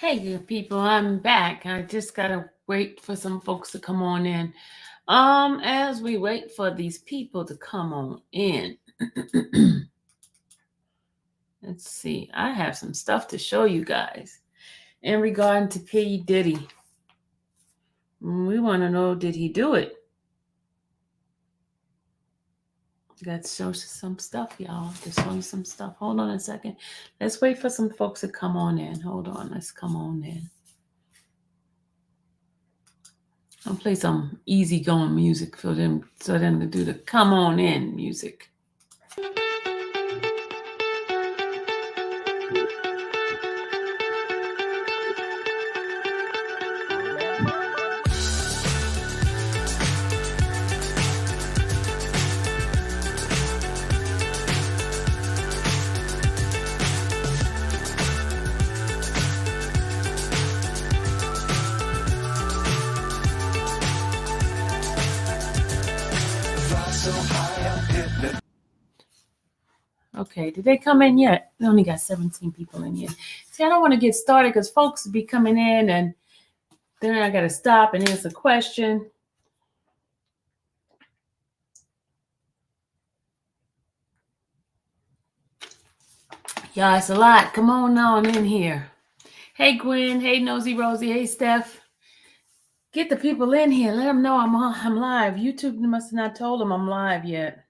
Hey, good people, I'm back. I just gotta wait for some folks to come on in. As we wait for these people to come on in, let's see. I have some stuff to show you guys in regard to P. Diddy. We want to know, did he do it? Got to show some stuff, y'all. To show you some stuff. Hold on a second. Let's wait for some folks to come on in. Hold on. Let's come on in. I'll play some easygoing music for them, so them to do the come on in music. Okay, did they come in yet? We only got 17 people in here. See, I don't want to get started because folks be coming in and then I got to stop and answer a question. Y'all, it's a lot. Come on in here. Hey, Gwen. Hey, Nosy Rosie. Hey, Steph. Get the people in here. Let them know I'm live. YouTube must have not told them I'm live yet.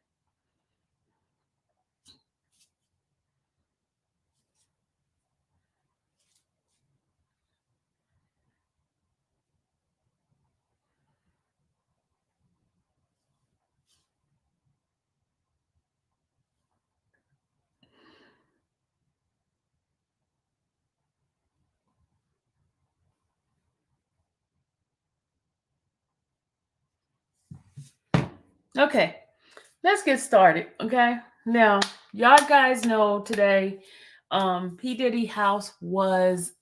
Okay, let's get started. Okay, now y'all guys know today, P Diddy houses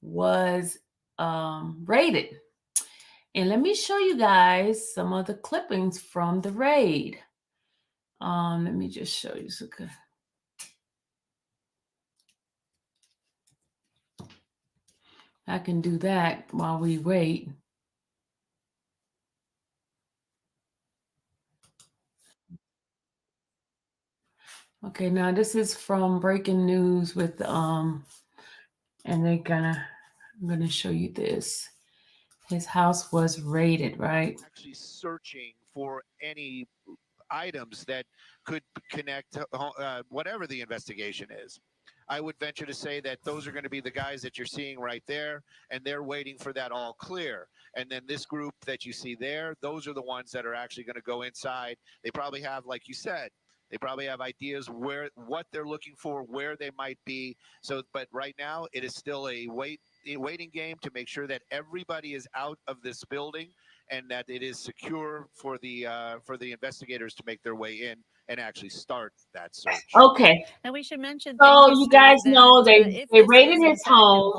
was raided, and let me show you guys some of the clippings from the raid. Let me just show you. I can do that while we wait. Okay, now this is from breaking news with and I'm gonna show you this. His house was raided, right? Actually searching for any items that could connect to whatever the investigation is. I would venture to say that those are going to be the guys that you're seeing right there, and they're waiting for that all clear. And then this group that you see there, those are the ones that are actually going to go inside. They probably have, like you said, they probably have ideas what they're looking for, where they might be. So, but right now it is still a waiting game to make sure that everybody is out of this building and that it is secure for the investigators to make their way in and actually start that search. Okay. And we should mention, so you guys know they raided his home,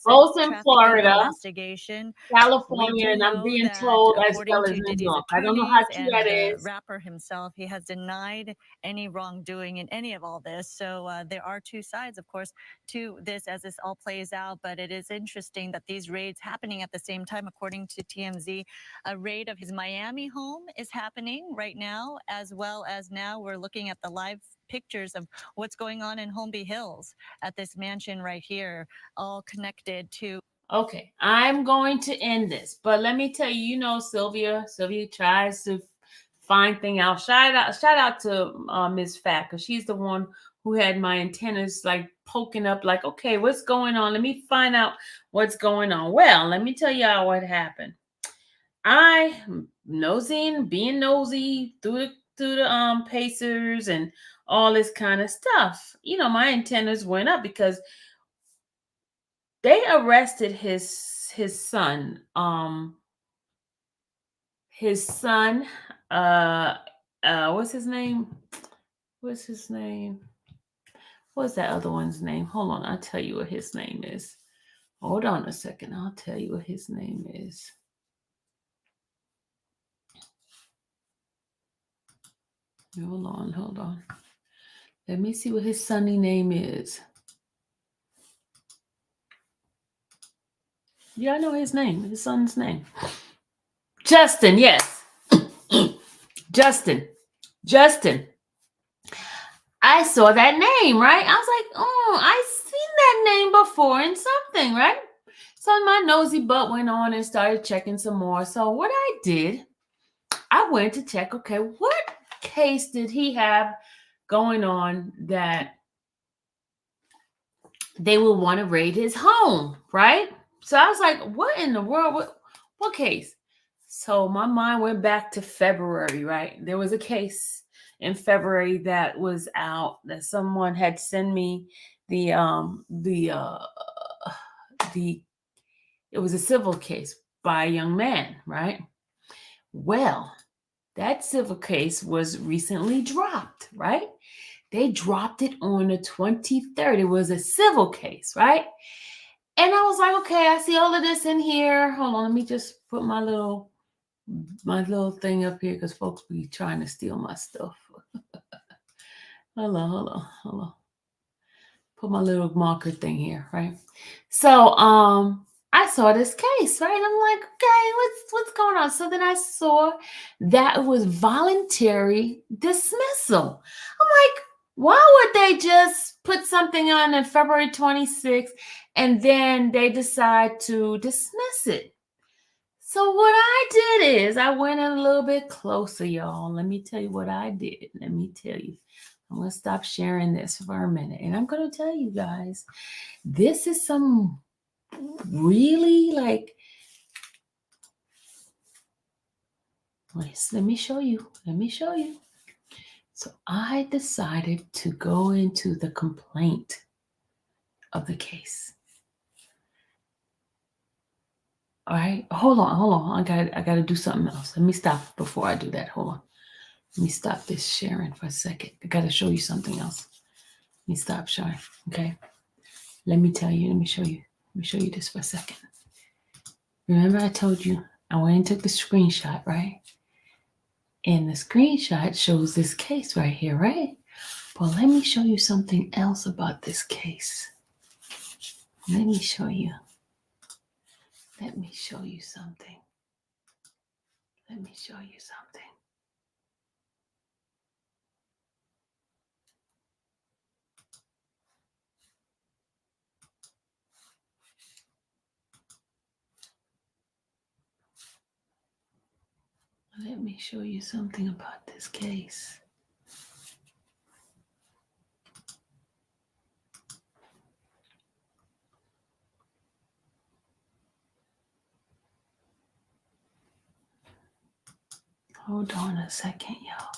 both in Florida, investigation, California, and I'm being told as well as New York. I don't know how true that is. Rapper himself, he has denied any wrongdoing in any of all this. So there are two sides, of course, to this as this all plays out. But it is interesting that these raids happening at the same time. According to TMZ, a raid of his Miami home is happening right now, as well as now we're looking at the live pictures of what's going on in Holmby Hills at this mansion right here, all connected to. Okay, I'm going to end this, but let me tell you, Sylvia tries to find thing out. Shout out to Miss Fat, because she's the one who had my antennas like poking up, like, okay, what's going on? Let me find out what's going on. Well, let me tell y'all what happened. I being nosy through the Pacers and all this kind of stuff. My antennas went up because they arrested his son. His son, what's his name? What's his name? What's that other one's name? Hold on, I'll tell you what his name is. Hold on a second, I'll tell you what his name is. Hold on. Let me see what his sonny name is. Yeah, I know his name, his son's name. Justin, yes. Justin. I saw that name, right? I was like, oh, I seen that name before in something, right? So my nosy butt went on and started checking some more. So what I did, I went to check, okay, what case did he have going on that they will want to raid his home, right? So I was like, what in the world? What case? So my mind went back to February, right? There was a case in February that was out that someone had sent me the it was a civil case by a young man, right? Well, that civil case was recently dropped, right? They dropped it on the 23rd. It was a civil case, right? And I was like, okay, I see all of this in here. Hold on, let me just put my little thing up here because folks be trying to steal my stuff. Hold on. Put my little marker thing here, right? So I saw this case, right? I'm like, okay, what's going on? So then I saw that it was voluntary dismissal. I'm like, why would they just put something on February 26th and then they decide to dismiss it? So what I did is I went in a little bit closer, y'all. Let me tell you what I did. Let me tell you. I'm going to stop sharing this for a minute. And I'm going to tell you guys, this is some really like, let me show you. So I decided to go into the complaint of the case. All right. Hold on. I got to do something else. Let me stop before I do that. Hold on. Let me stop this sharing for a second. I got to show you something else. Let me stop sharing. Okay. Let me show you. Let me show you this for a second. Remember I told you I went and took the screenshot, right? And the screenshot shows this case right here, right? But let me show you something else about this case. Let me show you something. Let me show you something about this case. Hold on a second, y'all.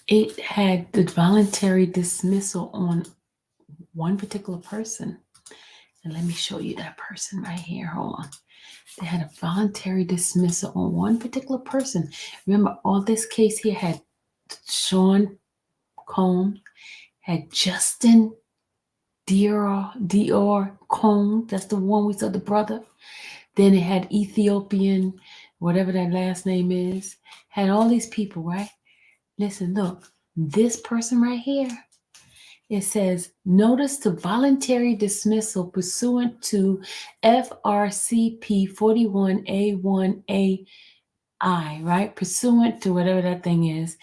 It had the voluntary dismissal on one particular person. And let me show you that person right here. Hold on. They had a voluntary dismissal on one particular person. Remember, all this case here had Sean Combs, had Justin Dior Combs. That's the one we saw, the brother. Then it had Ethiopian, whatever that last name is. Had all these people, right? Listen, look. This person right here, it says, notice to voluntary dismissal pursuant to FRCP 41A1AI, right? Pursuant to whatever that thing is.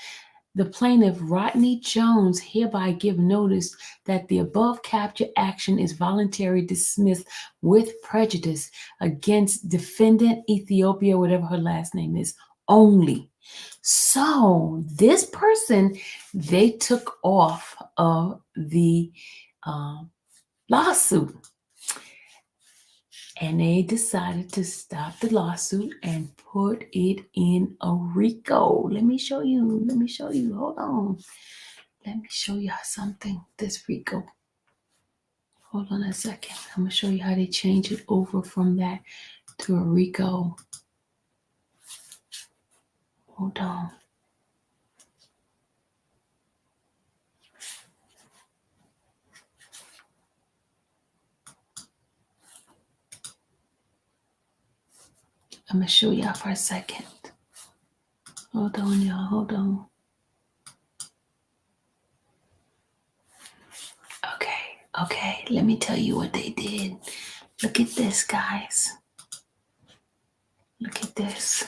The plaintiff, Rodney Jones, hereby give notice that the above capture action is voluntarily dismissed with prejudice against defendant Ethiopia, whatever her last name is, only. So this person, they took off of the lawsuit. And they decided to stop the lawsuit and put it in a RICO. Let me show you. Hold on. Let me show you something. This RICO. Hold on a second. I'm going to show you how they change it over from that to a RICO. Hold on. I'm going to show y'all for a second. Hold on, y'all. Hold on. Okay. Let me tell you what they did. Look at this, guys. Look at this.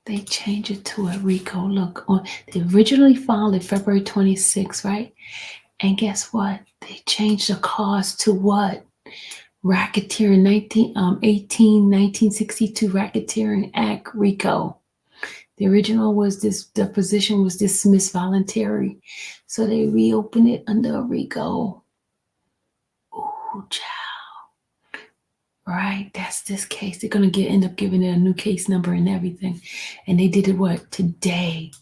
They changed it to a RICO. Look, they originally filed it February 26th, right? And guess what? They changed the cause to what? Racketeering 1962 Racketeering Act RICO. The original was the position was dismissed voluntary. So they reopened it under a RICO. Ooh, child. Right, that's this case. They're gonna end up giving it a new case number and everything. And they did it what? Today.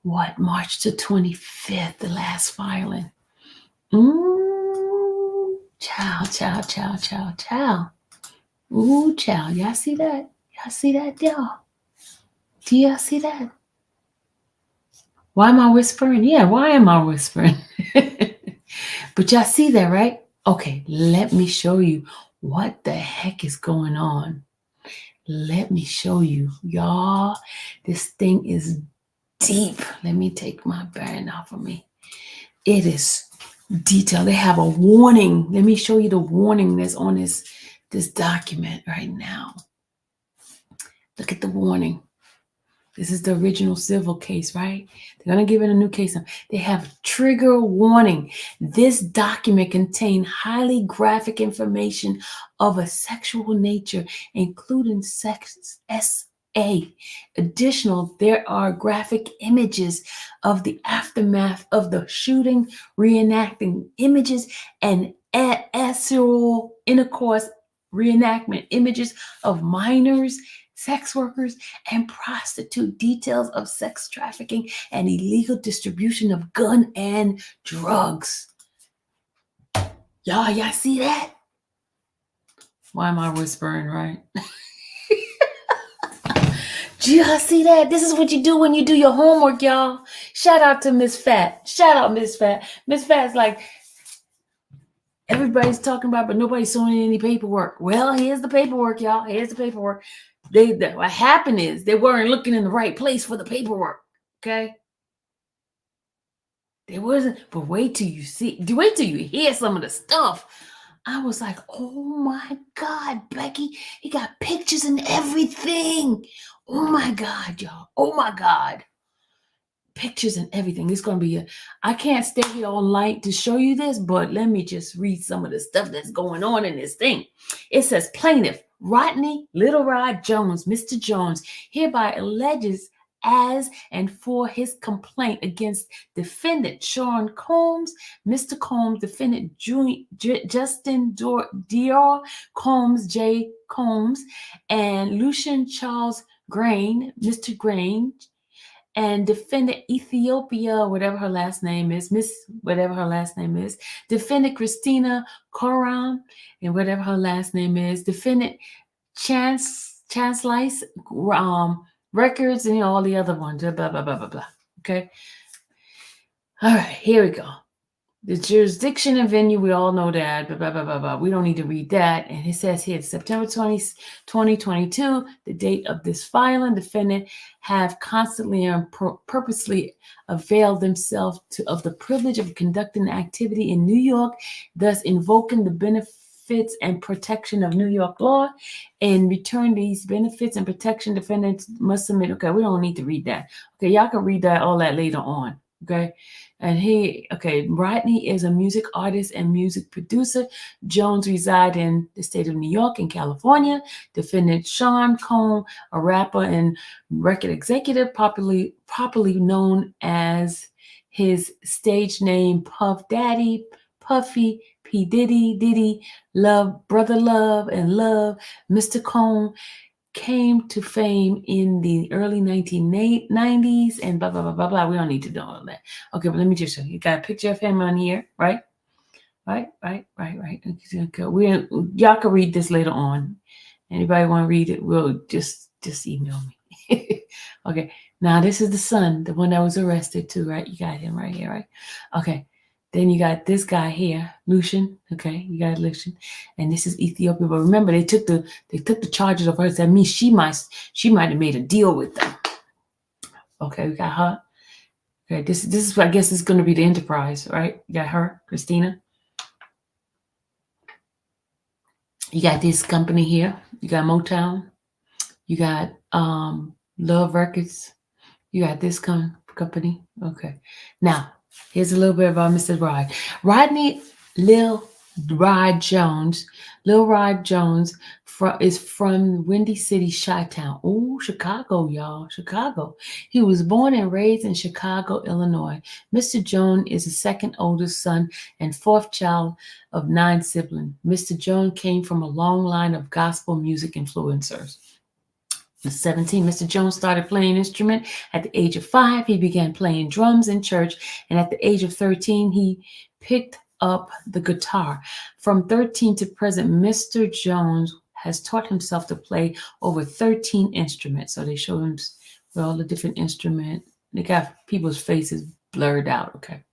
What? March the 25th, the last filing. Child. Ooh, child. Y'all see that? Y'all see that, y'all? Do y'all see that? Why am I whispering? Yeah, why am I whispering? But y'all see that, right? Okay, let me show you what the heck is going on. Let me show you. Y'all, this thing is deep. Let me take my bearing off of me. It is detailed. They have a warning. Let me show you the warning that's on this document right now. Look at the warning. This is the original civil case, right? They're going to give it a new case. They have trigger warning. This document contains highly graphic information of a sexual nature, including sex SA. Additional, there are graphic images of the aftermath of the shooting, reenacting images and sexual intercourse reenactment images of minors, sex workers, and prostitute, details of sex trafficking and illegal distribution of gun and drugs. Y'all see that? Why am I whispering, right? Do y'all see that? This is what you do when you do your homework, y'all. Shout out to Miss Fat. Shout out Miss Fat. Miss Fat's like, everybody's talking about, but nobody's showing any paperwork. Well, here's the paperwork, y'all. Here's the paperwork. What happened is they weren't looking in the right place for the paperwork. Okay. They wasn't, but wait till you hear some of the stuff. I was like, oh my God, Becky, he got pictures and everything. Oh my God, y'all. Oh my God. Pictures and everything. It's going to be I can't stay here all night to show you this, but let me just read some of the stuff that's going on in this thing. It says plaintiff Rodney Little Rod Jones, Mr. Jones, hereby alleges as and for his complaint against defendant Sean Combs, Mr. Combs, defendant Justin Dior Combs, J. Combs, and Lucian Charles Grain, Mr. Grain, and defendant Ethiopia, whatever her last name is, defendant Christina Coram, and whatever her last name is, defendant Chancellor Records, and all the other ones, blah, blah, blah, blah, blah. Okay. All right, here we go. The jurisdiction and venue, we all know that, blah, blah, blah, blah, blah. We don't need to read that. And it says here, September 20, 2022, the date of this filing, defendant have constantly and purposely availed themselves of the privilege of conducting activity in New York, thus invoking the benefits and protection of New York law. In return, these benefits and protection, defendants must submit. Okay, we don't need to read that. Okay, y'all can read all that later on. Okay. And Rodney is a music artist and music producer. Jones reside in the state of New York and California. Defendant Sean Combs, a rapper and record executive, popularly known as his stage name Puff Daddy, Puffy, P. Diddy, Love, Brother Love, and Love. Mr. Combs came to fame in the early 1990s and blah, blah, blah, blah, blah. We don't need to know all that. Okay, but let me just show you. You got a picture of him on here, right? Right. Y'all can read this later on. Anybody want to read it? We'll just email me. Okay, now this is the son, the one that was arrested too, right? You got him right here, right? Okay, then you got this guy here, Lucian. Okay, you got Lucian, and this is Ethiopia. But remember, they took the charges of her. That means she might have made a deal with them. Okay, we got her. Okay, this is I guess is going to be the Enterprise, right? You got her, Christina. You got this company here. You got Motown. You got Love Records. You got this company. Okay. Now, here's a little bit about Mr. Rodney Lil Rod Jones. Lil Rod Jones is from Windy City, Chi-Town. Oh, Chicago, y'all. Chicago. He was born and raised in Chicago, Illinois. Mr. Jones is the second oldest son and fourth child of 9 siblings. Mr. Jones came from a long line of gospel music influencers. At 17, Mr. Jones started playing an instrument. At the age of 5, he began playing drums in church. And at the age of 13, he picked up the guitar. From 13 to present, Mr. Jones has taught himself to play over 13 instruments. So they show him all the different instruments. They got people's faces blurred out, okay?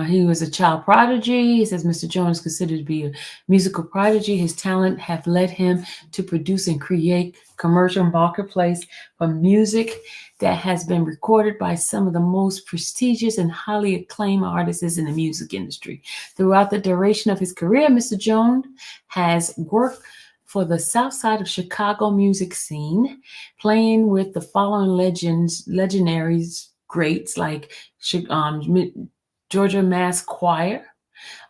He was a child prodigy. He says Mr. Jones is considered to be a musical prodigy. His talent have led him to produce and create commercial marketplace for music that has been recorded by some of the most prestigious and highly acclaimed artists in the music industry. Throughout the duration of his career, Mr. Jones has worked for the South Side of Chicago music scene, playing with the following legendaries, greats like Georgia Mass Choir,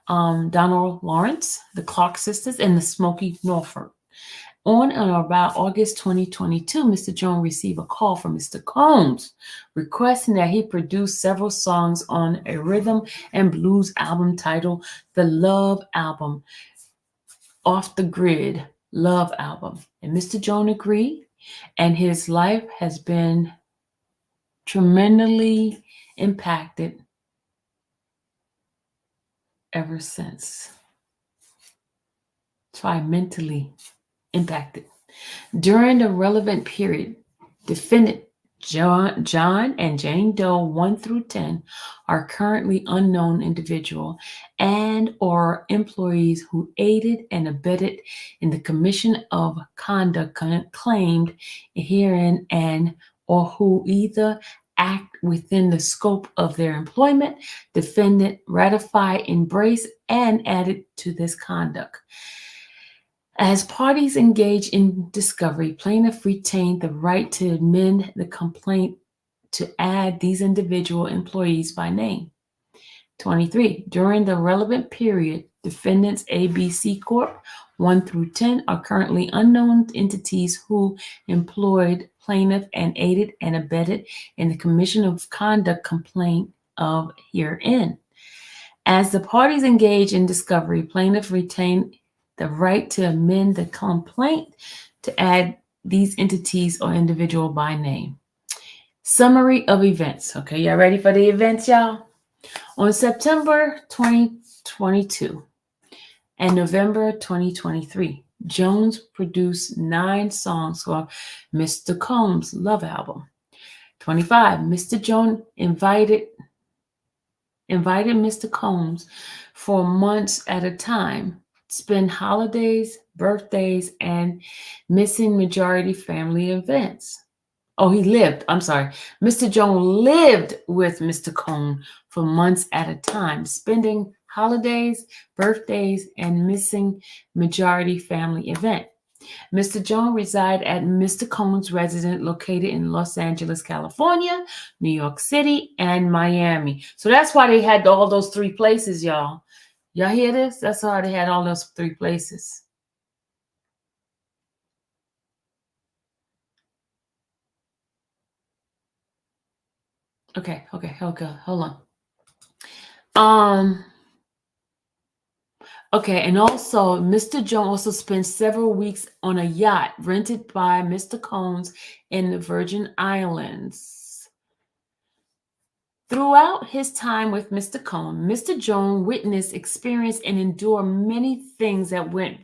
Donald Lawrence, the Clark Sisters, and the Smoky Norfolk. On and about August 2022, Mr. Jones received a call from Mr. Combs requesting that he produce several songs on a rhythm and blues album titled The Love Album, Off the Grid Love Album. And Mr. Jones agreed, and his life has been tremendously impacted ever since. Try mentally impacted. During the relevant period, defendant John and Jane Doe 1 through 10 are currently unknown individual and or employees who aided and abetted in the commission of conduct claimed herein and or who either act within the scope of their employment, defendant ratify, embrace, and added to this conduct. As parties engage in discovery, plaintiff retained the right to amend the complaint to add these individual employees by name. 23. During the relevant period, defendants ABC Corp. 1 through 10 are currently unknown entities who employed plaintiff and aided and abetted in the commission of conduct complaint of herein. As the parties engage in discovery, plaintiff retained the right to amend the complaint to add these entities or individual by name. Summary of events. Okay, y'all ready for the events, y'all? On September 2022 and November 2023, Jones produced 9 songs for Mr. Combs' Love Album. 25, Mr. Jones invited Mr. Combs for months at a time, spend holidays, birthdays, and missing majority family events. Oh, Mr. Jones lived with Mr. Combs for months at a time, spending holidays, birthdays, and missing majority family event. Mr. Jones resided at Mr. Combs' residence located in Los Angeles, California, New York City, and Miami. So that's why they had all those 3 places, y'all. Y'all hear this? That's why they had all those 3 places. Okay, hold on. Okay, and also Mr. Jones also spent several weeks on a yacht rented by Mr. Combs in the Virgin Islands. Throughout his time with Mr. Combs, Mr. Jones witnessed, experienced, and endured many things that went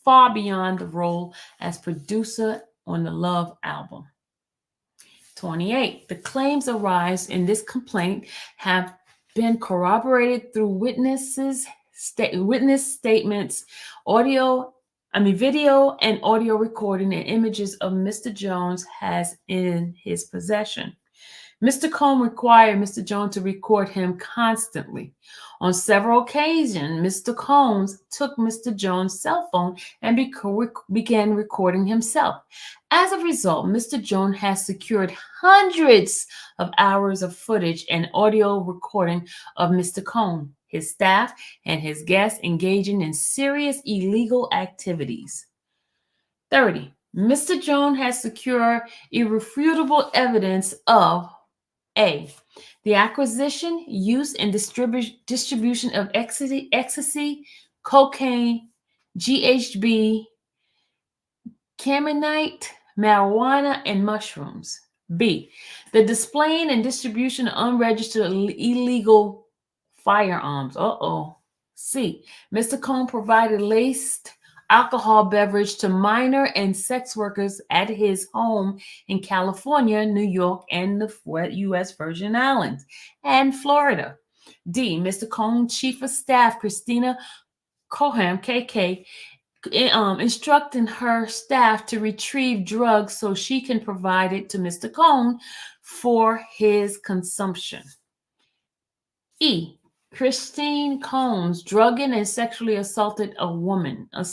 far beyond the role as producer on the Love Album. 28. The claims arise in this complaint have been corroborated through witness statements, video and audio recording and images of Mr. Jones has in his possession. Mr. Combs required Mr. Jones to record him constantly. On several occasions, Mr. Combs took Mr. Jones' cell phone and began recording himself. As a result, Mr. Jones has secured hundreds of hours of footage and audio recording of Mr. Combs, his staff, and his guests engaging in serious illegal activities. 30. Mr. Jones has secured irrefutable evidence of A. The acquisition, use, and distribution of ecstasy, cocaine, GHB, caminite, marijuana, and mushrooms. B. The displaying and distribution of unregistered illegal firearms. C. Mr. Combs provided laced alcohol beverage to minor and sex workers at his home in California, New York, and the U.S. Virgin Islands and Florida. D. Mr. Combs' chief of staff, Christina Coham, KK, instructing her staff to retrieve drugs so she can provide it to Mr. Combs for his consumption. E. Christine Combs drugging and sexually assaulting a woman. F.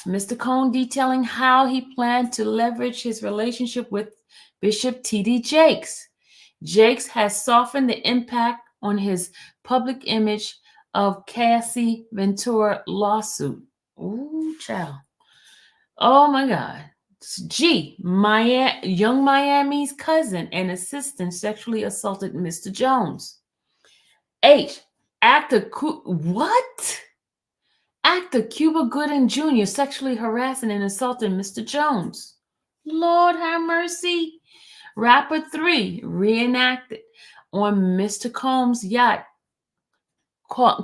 Mr. Combs detailing how he planned to leverage his relationship with Bishop T.D. Jakes. Jakes has softened the impact on his public image of Cassie Ventura lawsuit. Ooh, child. Oh my God. G. Young Miami's cousin and assistant sexually assaulted Mr. Jones. H. Actor Cuba Gooding Jr. sexually harassing and assaulting Mr. Jones. Lord have mercy. Rapper 3 reenacted on Mr. Combs' yacht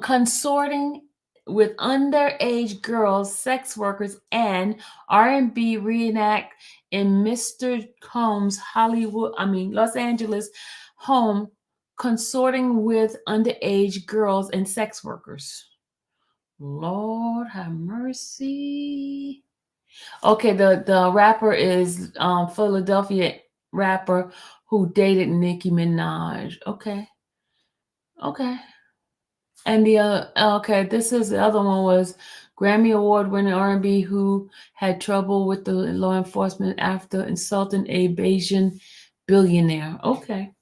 consorting with underage girls, sex workers, and R&B reenact in Mr. Combs' Los Angeles home, consorting with underage girls and sex workers. Lord have mercy. Okay, the rapper is Philadelphia rapper who dated Nicki Minaj. Okay. And this is the other one was Grammy Award winning R&B who had trouble with the law enforcement after insulting a Bayesian billionaire. Okay.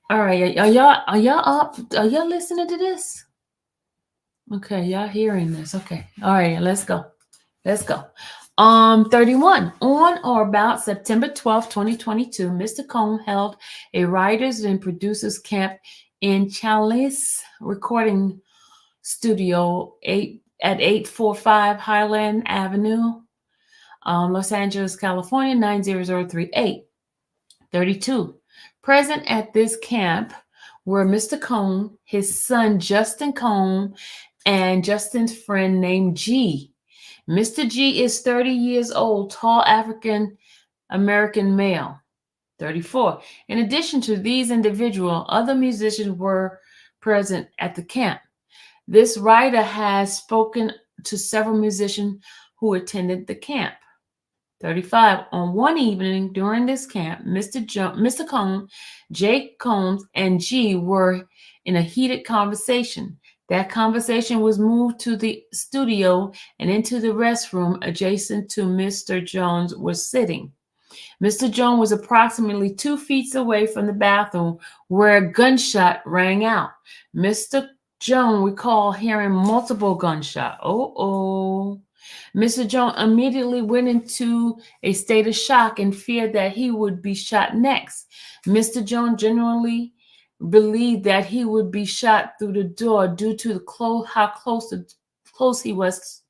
All right. Are y'all up? Are y'all listening to this? Okay, y'all hearing this. Okay. All right, let's go. 31. On or about September 12, 2022, Mr. Combs held a writers and producers camp in Chalice Recording Studio at 845 Highland Avenue, Los Angeles, California, 90038. 32. Present at this camp were Mr. Combs, his son Justin Combs, and Justin's friend named G. Mr. G is 30 years old, tall African American male. 34. In addition to these individuals, other musicians were present at the camp. This writer has spoken to several musicians who attended the camp. 35. On one evening during this camp, Mr. Combs, Jake Combs, and G were in a heated conversation. That conversation was moved to the studio and into the restroom adjacent to Mr. Jones was sitting. Mr. Jones was approximately 2 feet away from the bathroom where a gunshot rang out. Mr. Jones recalled hearing multiple gunshots. Mr. Jones immediately went into a state of shock and feared that he would be shot next. Mr. Jones generally believed that he would be shot through the door due to how close he was.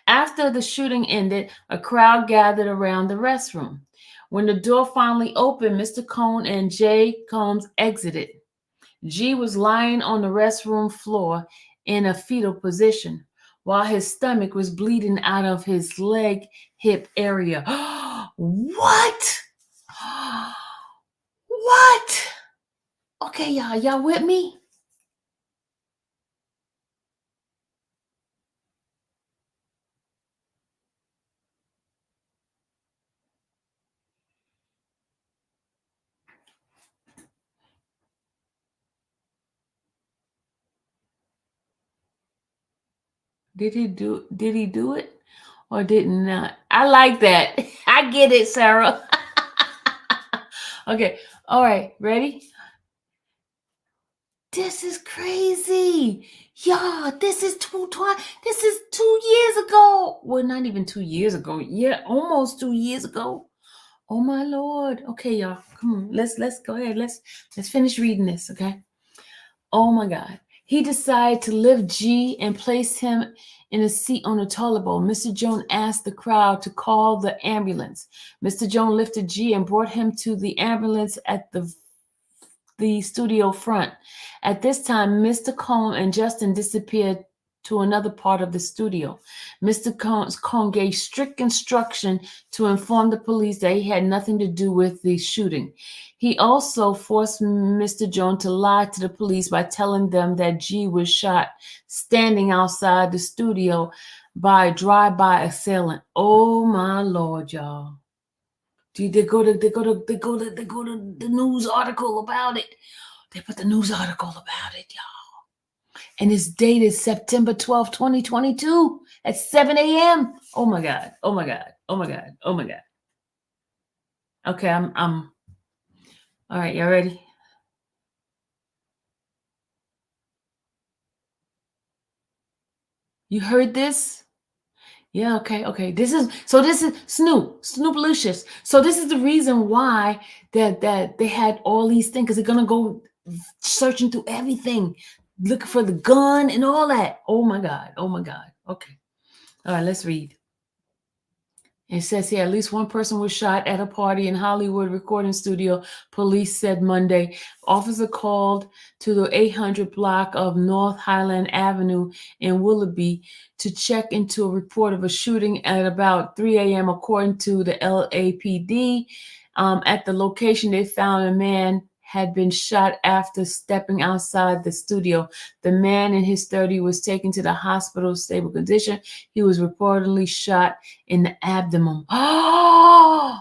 After the shooting ended, a crowd gathered around the restroom. When the door finally opened, Mr. Combs and Jay Combs exited. G was lying on the restroom floor in a fetal position, while his stomach was bleeding out of his leg hip area. What? What? Okay, y'all with me? Did he do it or did not? I like that. I get it, Sarah. Okay. All right. Ready? This is crazy. Y'all, this is 2 years ago. Well, not even 2 years ago. Yeah, almost 2 years ago. Oh my Lord. Okay, y'all. Come on. Let's go ahead. Let's finish reading this, okay? Oh my God. He decided to lift G and place him in a seat on the toilet bowl. Mr. Jones asked the crowd to call the ambulance. Mr. Jones lifted G and brought him to the ambulance at the studio front. At this time, Mr. Cohn and Justin disappeared to another part of the studio. Mr. Cohn gave strict instruction to inform the police that he had nothing to do with the shooting. He also forced Mr. Jones to lie to the police by telling them that G was shot standing outside the studio by a drive-by assailant. Oh my Lord, y'all. They go to the news article about it. They put the news article about it, y'all. And it's dated September 12th, 2022 at 7 a.m. Oh my God. Oh my God. Oh my God. Oh my God. Okay, I'm all right, y'all ready? You heard this? Yeah, okay. This is Snoop Lucius. So this is the reason why that they had all these things, because they're gonna go searching through everything, looking for the gun and all that. Oh my God. Okay. All right, let's read. It says here, at least one person was shot at a party in Hollywood recording studio, police said Monday. Officer called to the 800 block of North Highland Avenue in Willoughby to check into a report of a shooting at about 3 a.m. According to the LAPD. At the location, they found a man had been shot after stepping outside the studio. The man in his 30s was taken to the hospital, stable condition. He was reportedly shot in the abdomen. Oh!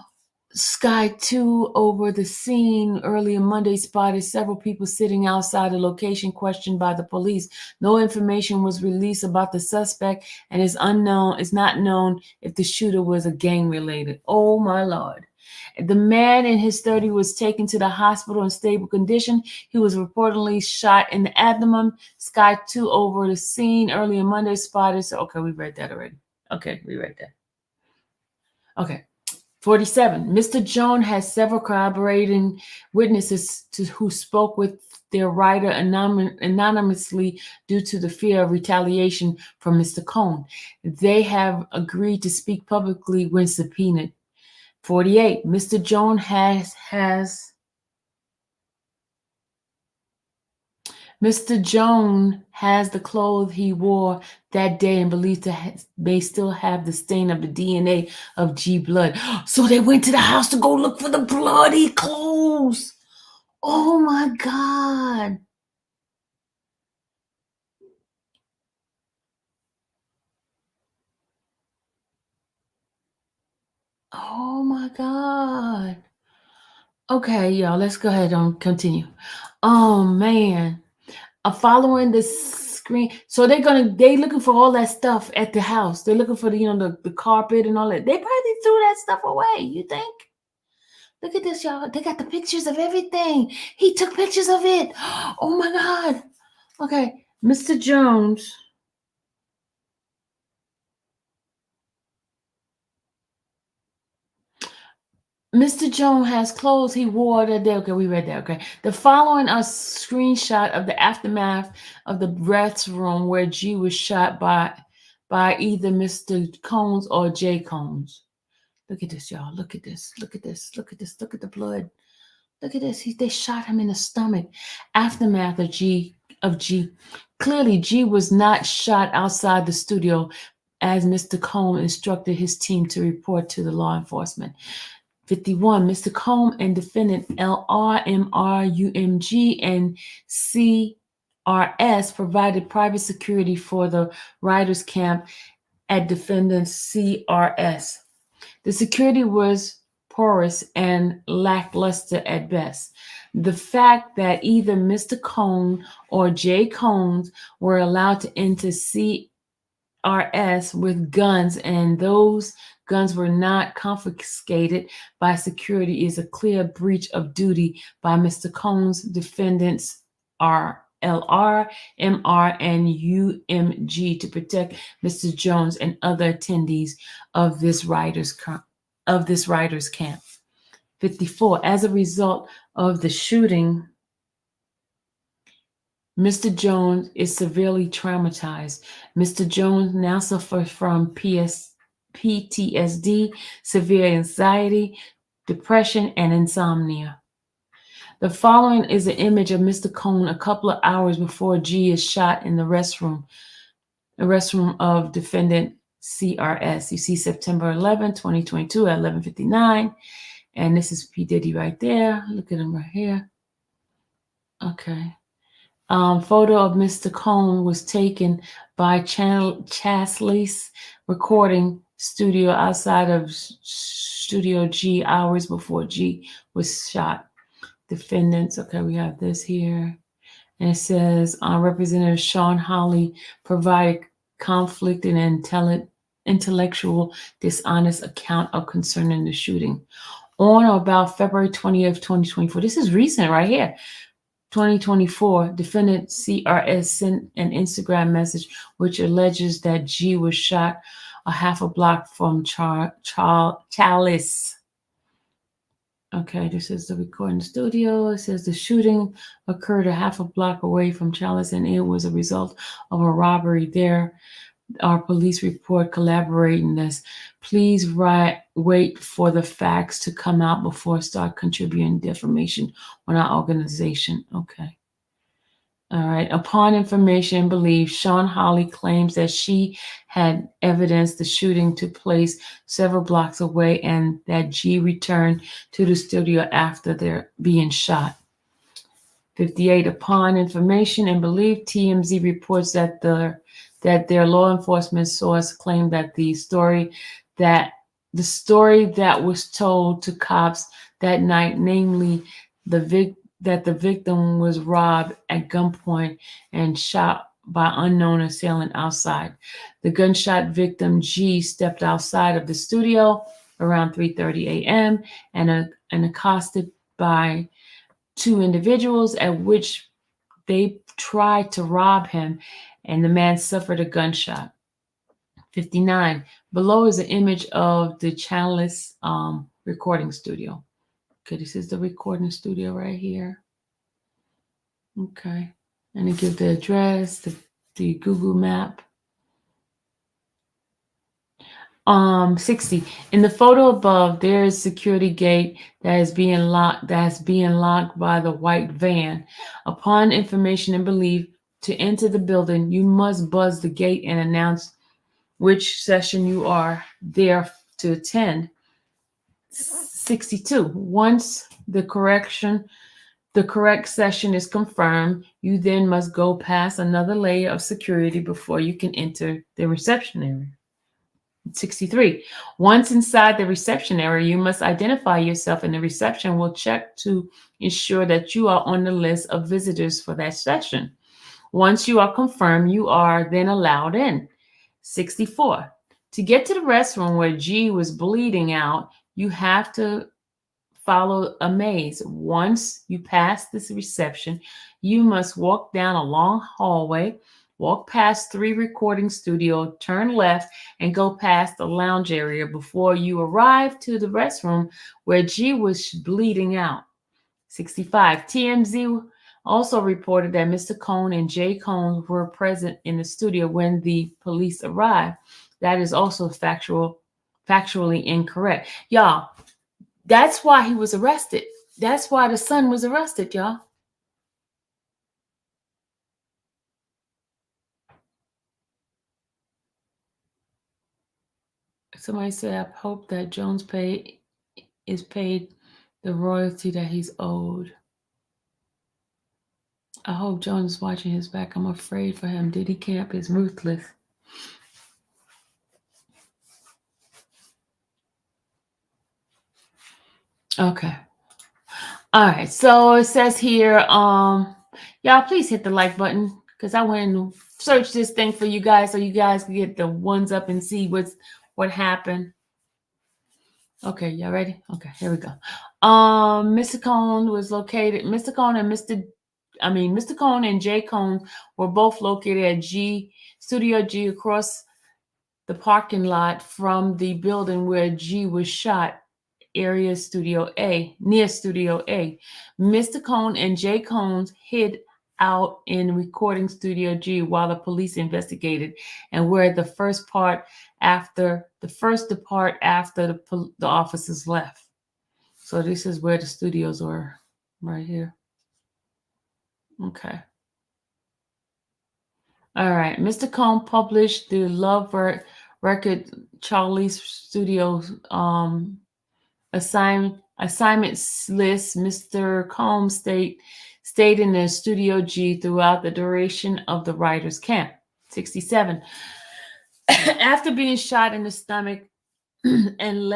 Sky 2 over the scene earlier Monday spotted several people sitting outside the location questioned by the police. No information was released about the suspect, and it's not known if the shooter was a gang related. Oh my Lord. The man in his 30s was taken to the hospital in stable condition. He was reportedly shot in the abdomen. Sky 2 over the scene earlier Monday spotted. Okay, we read that already. Okay, we read that. Okay. 47. Mr. Jones has several corroborating witnesses who spoke with their writer anonymously due to the fear of retaliation from Mr. Cohn. They have agreed to speak publicly when subpoenaed. 48. Mr. Jones has the clothes he wore that day and believed may still have the stain of the DNA of G blood. So they went to the house to go look for the bloody clothes. Oh my God. Oh my God. Okay, y'all, let's go ahead and continue. Oh man. Following the screen, so they looking for all that stuff at the house. They're looking for the carpet and all that. They probably threw that stuff away. You think? Look at this, y'all. They got the pictures of everything. He took pictures of it. Oh my God. Okay, Mr. Jones. Mr. Jones has clothes he wore that day. Okay, we read that. Okay. The following a screenshot of the aftermath of the restroom where G was shot by either Mr. Combs or Jay Combs. Look at this, y'all. Look at this. Look at this. Look at this. Look at the blood. Look at this. They shot him in the stomach. Aftermath of G. Clearly, G was not shot outside the studio as Mr. Cohn instructed his team to report to the law enforcement. 51. Mr. Cohn and defendant LR, MR, UMG, and CRS provided private security for the writers' camp at defendant's CRS. The security was porous and lackluster at best. The fact that either Mr. Cohn or Jay Cohn were allowed to enter CRS with guns and those guns were not confiscated by security is a clear breach of duty by Mr. Cohn's defendants LR, MR, and UMG to protect Mr. Jones and other attendees of this writers' camp. 54. As a result of the shooting, Mr. Jones is severely traumatized. Mr. Jones now suffers from PTSD, severe anxiety, depression, and insomnia. The following is an image of Mr. Cohn a couple of hours before G is shot in the restroom of defendant CRS. You see September 11, 2022 at 11:59. And this is P. Diddy right there. Look at him right here. Okay. Photo of Mr. Cohn was taken by Chasley's recording studio outside of Studio G hours before G was shot. Defendants, okay, we have this here. And it says, Representative Sean Hawley provided conflict and intellectual dishonest account of concerning the shooting. On or about February 20th, 2024, this is recent right here, 2024, defendant CRS sent an Instagram message which alleges that G was shot a half a block from Chalice. Okay, this is the recording studio. It says the shooting occurred a half a block away from Chalice and it was a result of a robbery there. Our police report collaborating this. Please wait for the facts to come out before start contributing defamation on our organization. Okay. All right. Upon information believed, Sean Hawley claims that she had evidence the shooting took place several blocks away and that G returned to the studio after their being shot. 58. Upon information and belief, TMZ reports that their law enforcement source claimed that the story that was told to cops that night, namely that the victim was robbed at gunpoint and shot by unknown assailant outside. The gunshot victim G stepped outside of the studio around 3:30 a.m. and accosted by two individuals at which they tried to rob him, and the man suffered a gunshot. 59. Below is an image of the Chalice recording studio. Okay, this is the recording studio right here. Okay, and it gives the address, the Google map. 60. In the photo above, there is a security gate that is being locked by the white van. Upon information and belief to enter the building, you must buzz the gate and announce which session you are there to attend. 62. Once the correct session is confirmed, you then must go past another layer of security before you can enter the reception area. 63. Once inside the reception area, you must identify yourself and the reception will check to ensure that you are on the list of visitors for that session. Once you are confirmed, you are then allowed in. 64. To get to the restroom where G was bleeding out, you have to follow a maze. Once you pass this reception, you must walk down a long hallway, walk past 3 recording studios, turn left, and go past the lounge area before you arrive to the restroom where G was bleeding out. 65. TMZ also reported that Mr. Cohn and Jay Cohn were present in the studio when the police arrived. That is also factually incorrect. Y'all, that's why he was arrested. That's why the son was arrested, y'all. Somebody said, I hope that Jones is paid the royalty that he's owed. I hope Jones is watching his back. I'm afraid for him. Diddy Camp is ruthless. Okay. All right. So it says here, y'all please hit the like button because I went and searched this thing for you guys so you guys can get the ones up and see what happened. Okay, y'all ready? Okay, here we go. Mr. Cone was located. Mr. Cone and Jay Cone were both located at Studio G across the parking lot from the building where G was shot, near Studio A. Mr. Cone and Jay Cone hid out in recording Studio G while the police investigated and were the first to depart after the officers left. So this is where the studios were, right here. Okay. All right. Mr. Cone published the Love record Charlie's Studios assignment list. Mr. Combs stayed in the Studio G throughout the duration of the writer's camp. 67. After being shot in the stomach and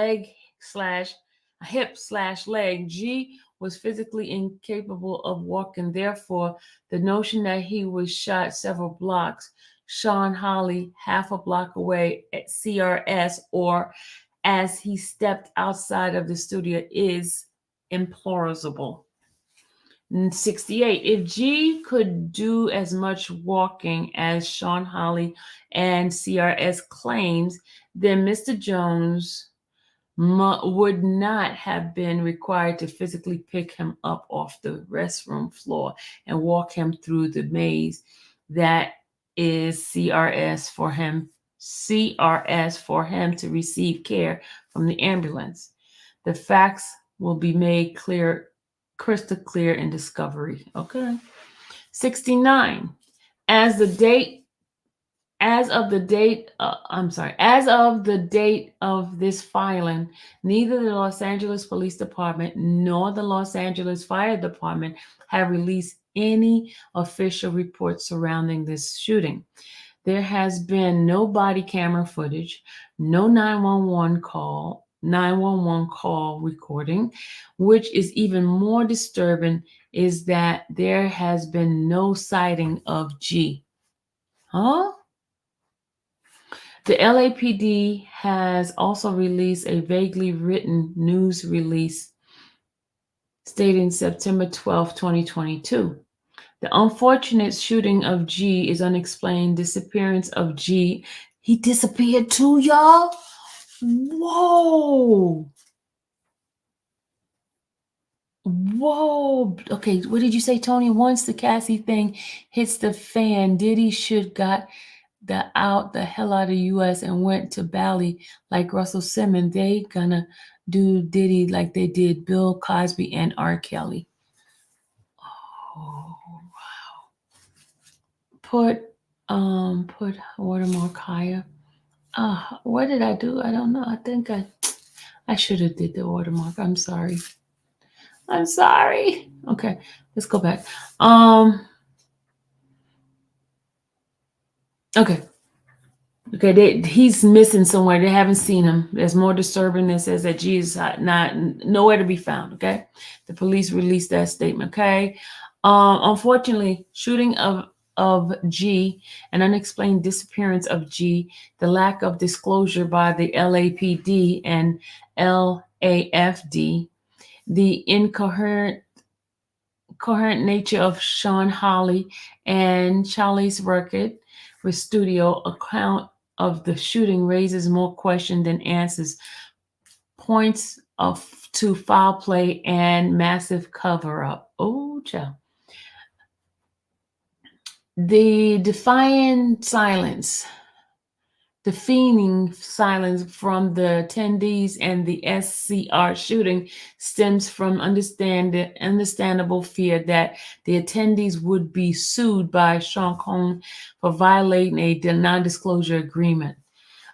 hip/leg, G was physically incapable of walking. Therefore, the notion that he was shot several blocks, Sean Holly half a block away at CRS, or as he stepped outside of the studio is implausible. 68. If G could do as much walking as Sean Holly and CRS claims, then Mr. Jones would not have been required to physically pick him up off the restroom floor and walk him through the maze that is CRS for him to receive care from the ambulance. The facts will be made crystal clear in discovery. Okay. 69. As of the date of this filing, neither the Los Angeles Police Department nor the Los Angeles Fire Department have released any official reports surrounding this shooting. There has been no body camera footage, no 911 call recording, which is even more disturbing is that there has been no sighting of G. Huh? The LAPD has also released a vaguely written news release stating September 12, 2022. The unfortunate shooting of G is unexplained disappearance of G. He disappeared too, y'all? Whoa. Okay, what did you say, Tony? Once the Cassie thing hits the fan, Diddy should got the hell out of U.S. and went to Bali like Russell Simmons. They gonna do Diddy like they did Bill Cosby and R. Kelly. Oh wow! Put watermark higher. What did I do? I don't know. I think I should have did the watermark. I'm sorry. Okay, let's go back. Okay, he's missing somewhere. They haven't seen him. There's more disturbing that says that G is not nowhere to be found. Okay, the police released that statement. Okay, unfortunately, shooting of G, an unexplained disappearance of G, the lack of disclosure by the LAPD and LAFD, the incoherent nature of Sean Holly and Charlie's record with studio account of the shooting raises more questions than answers, points to foul play and massive cover-up. Oh, child. The deafening silence from the attendees and the SCR shooting stems from understandable fear that the attendees would be sued by Sean Combs for violating a non-disclosure agreement.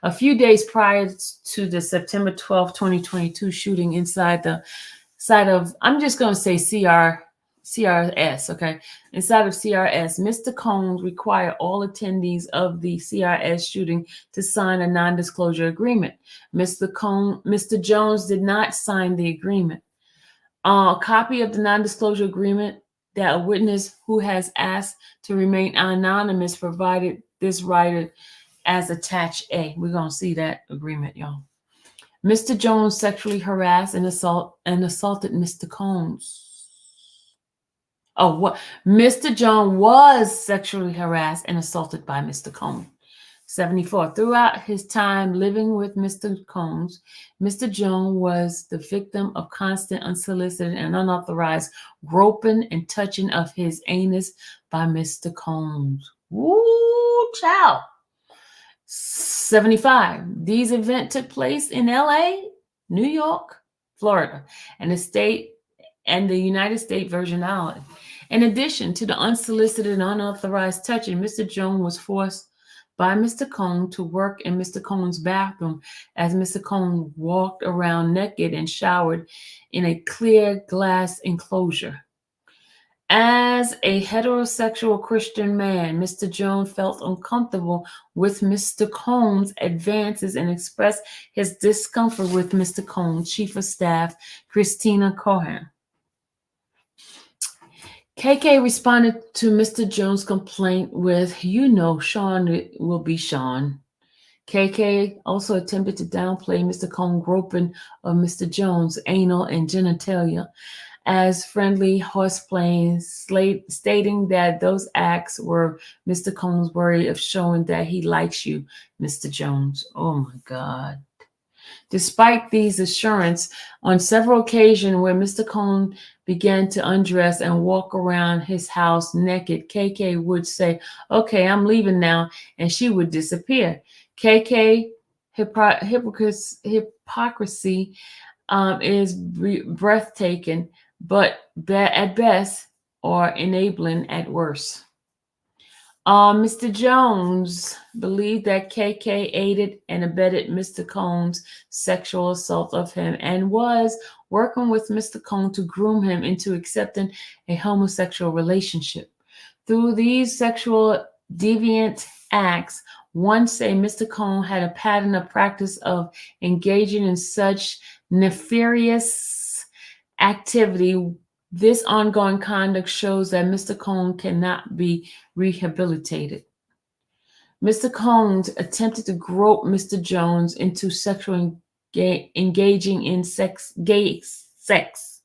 A few days prior to the September 12, 2022 shooting inside the side of, I'm just going to say CRS, okay? Inside of CRS, Mr. Combs required all attendees of the CRS shooting to sign a non-disclosure agreement. Mr. Jones did not sign the agreement. A copy of the non-disclosure agreement that a witness who has asked to remain anonymous provided this writer as attached A. We're going to see that agreement, y'all. Mr. Jones sexually harassed and assaulted Mr. Combs. Oh, what? Mr. Jones was sexually harassed and assaulted by Mr. Combs. 74. Throughout his time living with Mr. Combs, Mr. Jones was the victim of constant, unsolicited, and unauthorized groping and touching of his anus by Mr. Combs. Woo, child. 75. These events took place in LA, New York, Florida, and the United States Virgin Islands. In addition to the unsolicited and unauthorized touching, Mr. Jones was forced by Mr. Combs to work in Mr. Combs' bathroom as Mr. Combs walked around naked and showered in a clear glass enclosure. As a heterosexual Christian man, Mr. Jones felt uncomfortable with Mr. Combs' advances and expressed his discomfort with Mr. Combs' chief of staff, Christina Cohen. KK responded to Mr. Jones' complaint with, "You know, Sean will be Sean." KK also attempted to downplay Mr. Combs' groping of Mr. Jones' anal and genitalia as friendly horseplaying, stating that those acts were Mr. Combs' worry of showing that he likes you, Mr. Jones. Oh my God. Despite these assurances, on several occasions where Mr. Combs began to undress and walk around his house naked, KK would say, "Okay, I'm leaving now," and she would disappear. KK hypocrisy is breathtaking, but at best, or enabling at worst. Mr. Jones believed that KK aided and abetted Mr. Combs' sexual assault of him and was working with Mr. Combs to groom him into accepting a homosexual relationship. Through these sexual deviant acts, one say Mr. Combs had a pattern of practice of engaging in such nefarious activity. This ongoing conduct shows that Mr. Combs cannot be rehabilitated. Mr. Combs attempted to grope Mr. Jones into sexual engaging in gay sex.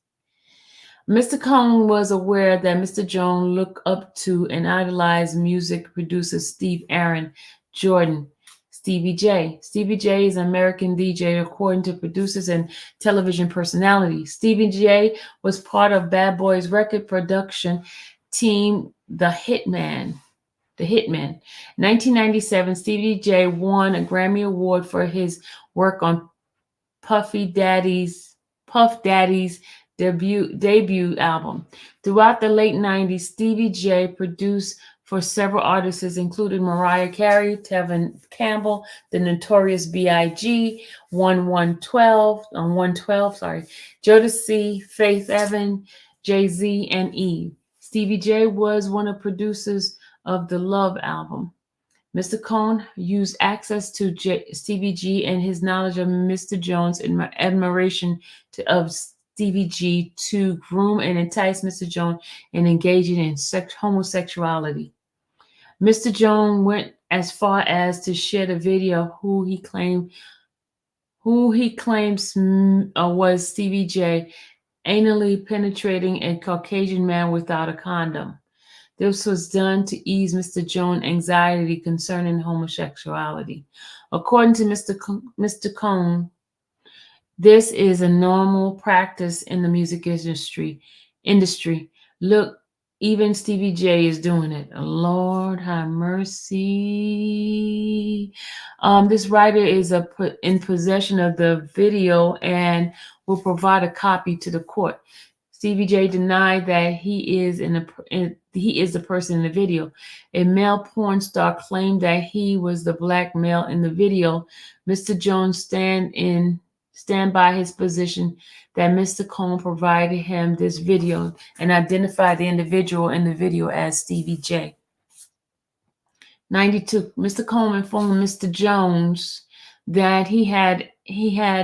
Mr. Combs was aware that Mr. Jones looked up to and idolized music producer Steve Aaron Jordan, Stevie J. Stevie J is an American DJ, according to producers and television personalities. Stevie J was part of Bad Boy's record production team, The Hitman. In 1997, Stevie J won a Grammy Award for his work on Puff Daddy's debut album. Throughout the late 90s, Stevie J produced for several artists, including Mariah Carey, Tevin Campbell, the Notorious B.I.G., 112, Jodeci, Faith Evans, Jay-Z, and Eve. Stevie J was one of the producers of the Love album. Mr. Combs used access to Stevie G and his knowledge of Mr. Jones and admiration of Stevie G to groom and entice Mr. Jones in engaging in homosexuality. Mr. Jones went as far as to share the video who he claims was Stevie J anally penetrating a Caucasian man without a condom. This was done to ease Mr. Jones' anxiety concerning homosexuality. According to Mr. Combs, this is a normal practice in the music industry. Look, even Stevie J is doing it. Lord have mercy. This writer is in possession of the video and will provide a copy to the court. Stevie J denied that he is the person in the video. A male porn star claimed that he was the black male in the video. Mr. Jones stand by his position that Mr. Cohn provided him this video and identified the individual in the video as Stevie J. 92. Mr. Cohn informed Mr. Jones that he had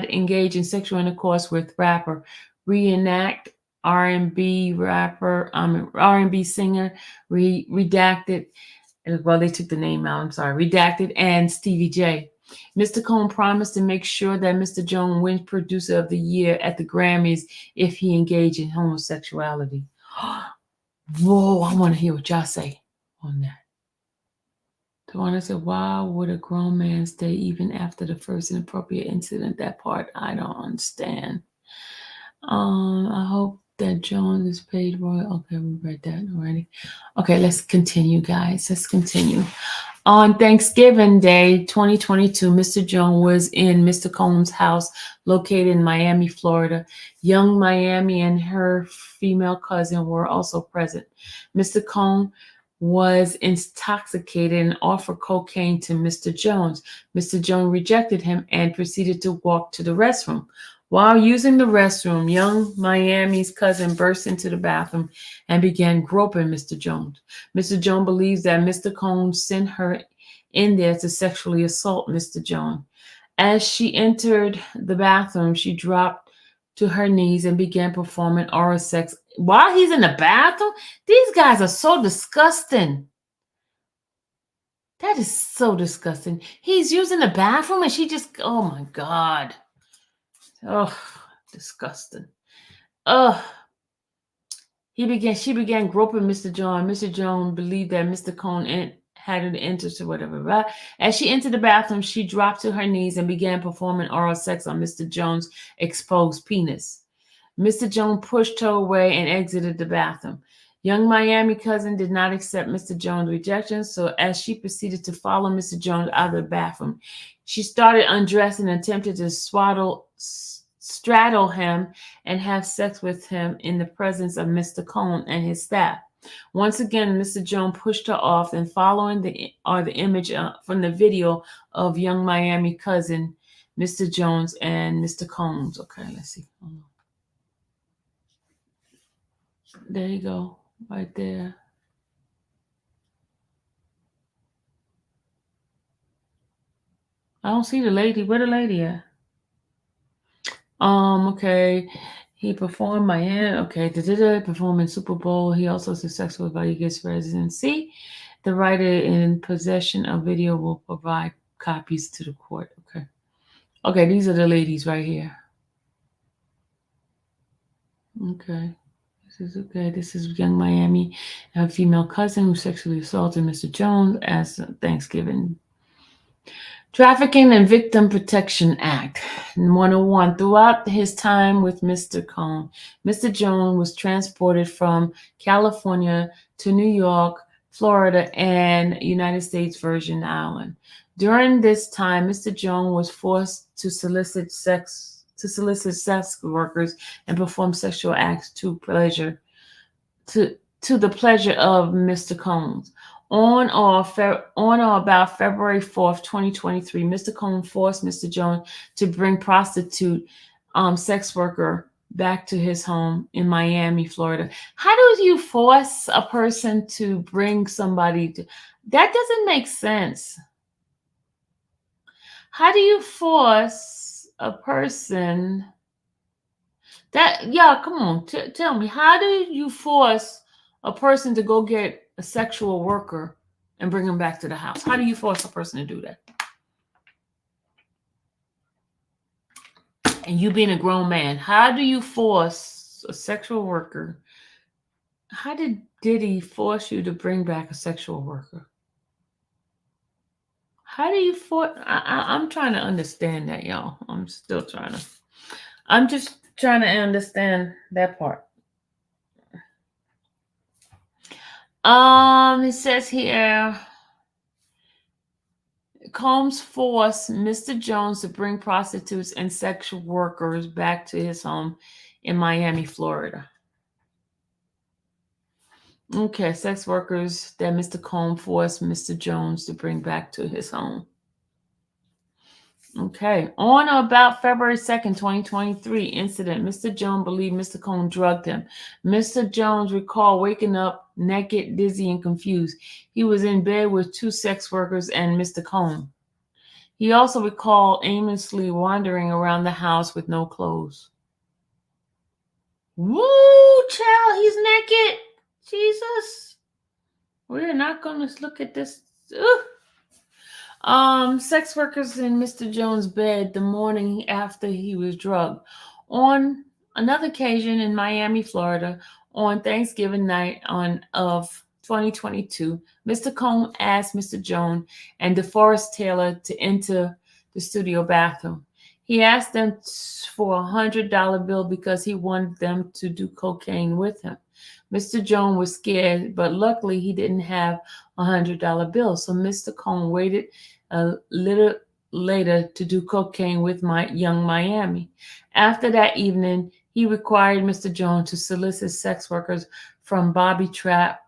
engaged in sexual intercourse with rapper, reenact R&B rapper, R&B singer, Redacted. Well, they took the name out. I'm sorry, Redacted and Stevie J. Mr. Cohn promised to make sure that Mr. Jones wins Producer of the Year at the Grammys if he engaged in homosexuality. Whoa, I want to hear what y'all say on that. Tawana said, why would a grown man stay even after the first inappropriate incident? That part I don't understand. I hope that Jones is paid royal. Okay, we read that already. Okay, let's continue, guys. Let's continue. On Thanksgiving Day 2022, Mr. Jones was in Mr. Cohn's house located in Miami, Florida. Young Miami and her female cousin were also present. Mr. Cohn was intoxicated and offered cocaine to Mr. Jones. Mr. Jones rejected him and proceeded to walk to the restroom. While using the restroom, young Miami's cousin burst into the bathroom and began groping Mr. Jones. Mr. Jones believes that Mr. Cohn sent her in there to sexually assault Mr. Jones. As she entered the bathroom, she dropped to her knees and began performing oral sex while he's in the bathroom. These guys are so disgusting. That is so disgusting. He's using the bathroom and she just, oh my God. Oh, disgusting. She began groping Mr. Jones. Mr. Jones believed that Mr. Cohn had an interest or whatever. Right? As she entered the bathroom, she dropped to her knees and began performing oral sex on Mr. Jones' exposed penis. Mr. Jones pushed her away and exited the bathroom. Young Miami cousin did not accept Mr. Jones' rejection, so as she proceeded to follow Mr. Jones out of the bathroom, she started undressing and attempted to straddle him and have sex with him in the presence of Mr. Cohn and his staff. Once again, Mr. Jones pushed her off, and following the image from the video of young Miami cousin, Mr. Jones and Mr. Cohn. Okay, let's see. There you go, right there. I don't see the lady. Where the lady at? Okay. He performed Miami. Okay, performing Super Bowl. He also successful by Vegas residency. The writer in possession of video will provide copies to the court. Okay. Okay, these are the ladies right here. Okay. This is young Miami, a female cousin who sexually assaulted Mr. Jones as Thanksgiving. Trafficking and Victim Protection Act 101. Throughout his time with Mr. Cohn, Mr. Jones was transported from California to New York, Florida, and United States Virgin Islands. During this time, Mr. Jones was forced to solicit sex workers and perform sexual acts to the pleasure of Mr. Cohn. On or about February 4th, 2023, Mr. Cohn forced Mr. Jones to bring prostitute sex worker back to his home in Miami, Florida. How do you force a person to bring somebody to? That doesn't make sense. How do you force a person that, yeah, come on, tell me, how do you force a person to go get a sexual worker and bring him back to the house? How do you force a person to do that? And you being a grown man, how do you force a sexual worker? How did Diddy force you to bring back a sexual worker? How do you force? I'm trying to understand that, y'all. I'm just trying to understand that part. It says here, Combs forced Mr. Jones to bring prostitutes and sexual workers back to his home in Miami, Florida. Okay, sex workers that Mr. Combs forced Mr. Jones to bring back to his home. Okay, on or about February 2nd, 2023 incident, Mr. Jones believed Mr. Combs drugged him. Mr. Jones recalled waking up naked, dizzy, and confused. He was in bed with two sex workers and Mr. Combs. He also recalled aimlessly wandering around the house with no clothes. Woo, child, he's naked. Jesus. We're not going to look at this. Sex workers in Mr. Jones' bed the morning after he was drugged. On another occasion in Miami, Florida, on Thanksgiving night of 2022, Mr. Combs asked Mr. Jones and DeForest Taylor to enter the studio bathroom. He asked them for $100 bill because he wanted them to do cocaine with him. Mr. Jones was scared, but luckily he didn't have $100 bill. So Mr. Combs waited a little later to do cocaine with my young Miami. After that evening, he required Mr. Jones to solicit sex workers from Bobby Trap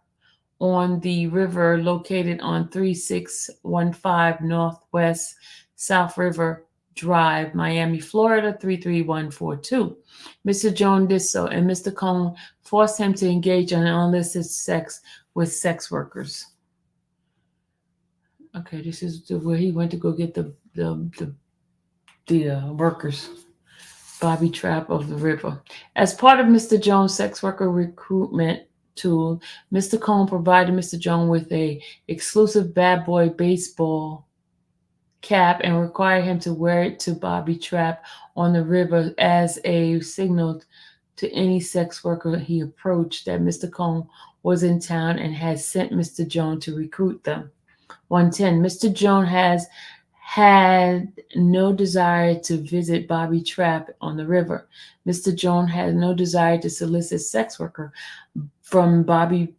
on the river located on 3615 Northwest South River Drive, Miami, Florida 33142. Mr. Jones did so, and Mr. Combs forced him to engage in illicit sex with sex workers. Okay, this is where he went to go get the workers. Bobby Trap of the River. As part of Mr. Jones' sex worker recruitment tool, Mr. Combs provided Mr. Jones with a exclusive bad boy baseball cap and required him to wear it to Bobby Trap on the river as a signal to any sex worker he approached that Mr. Combs was in town and had sent Mr. Jones to recruit them. 110. Mr. Jones has had no desire to visit Bobby Trap on the river. Mr. Jones had no desire to solicit sex worker from Booby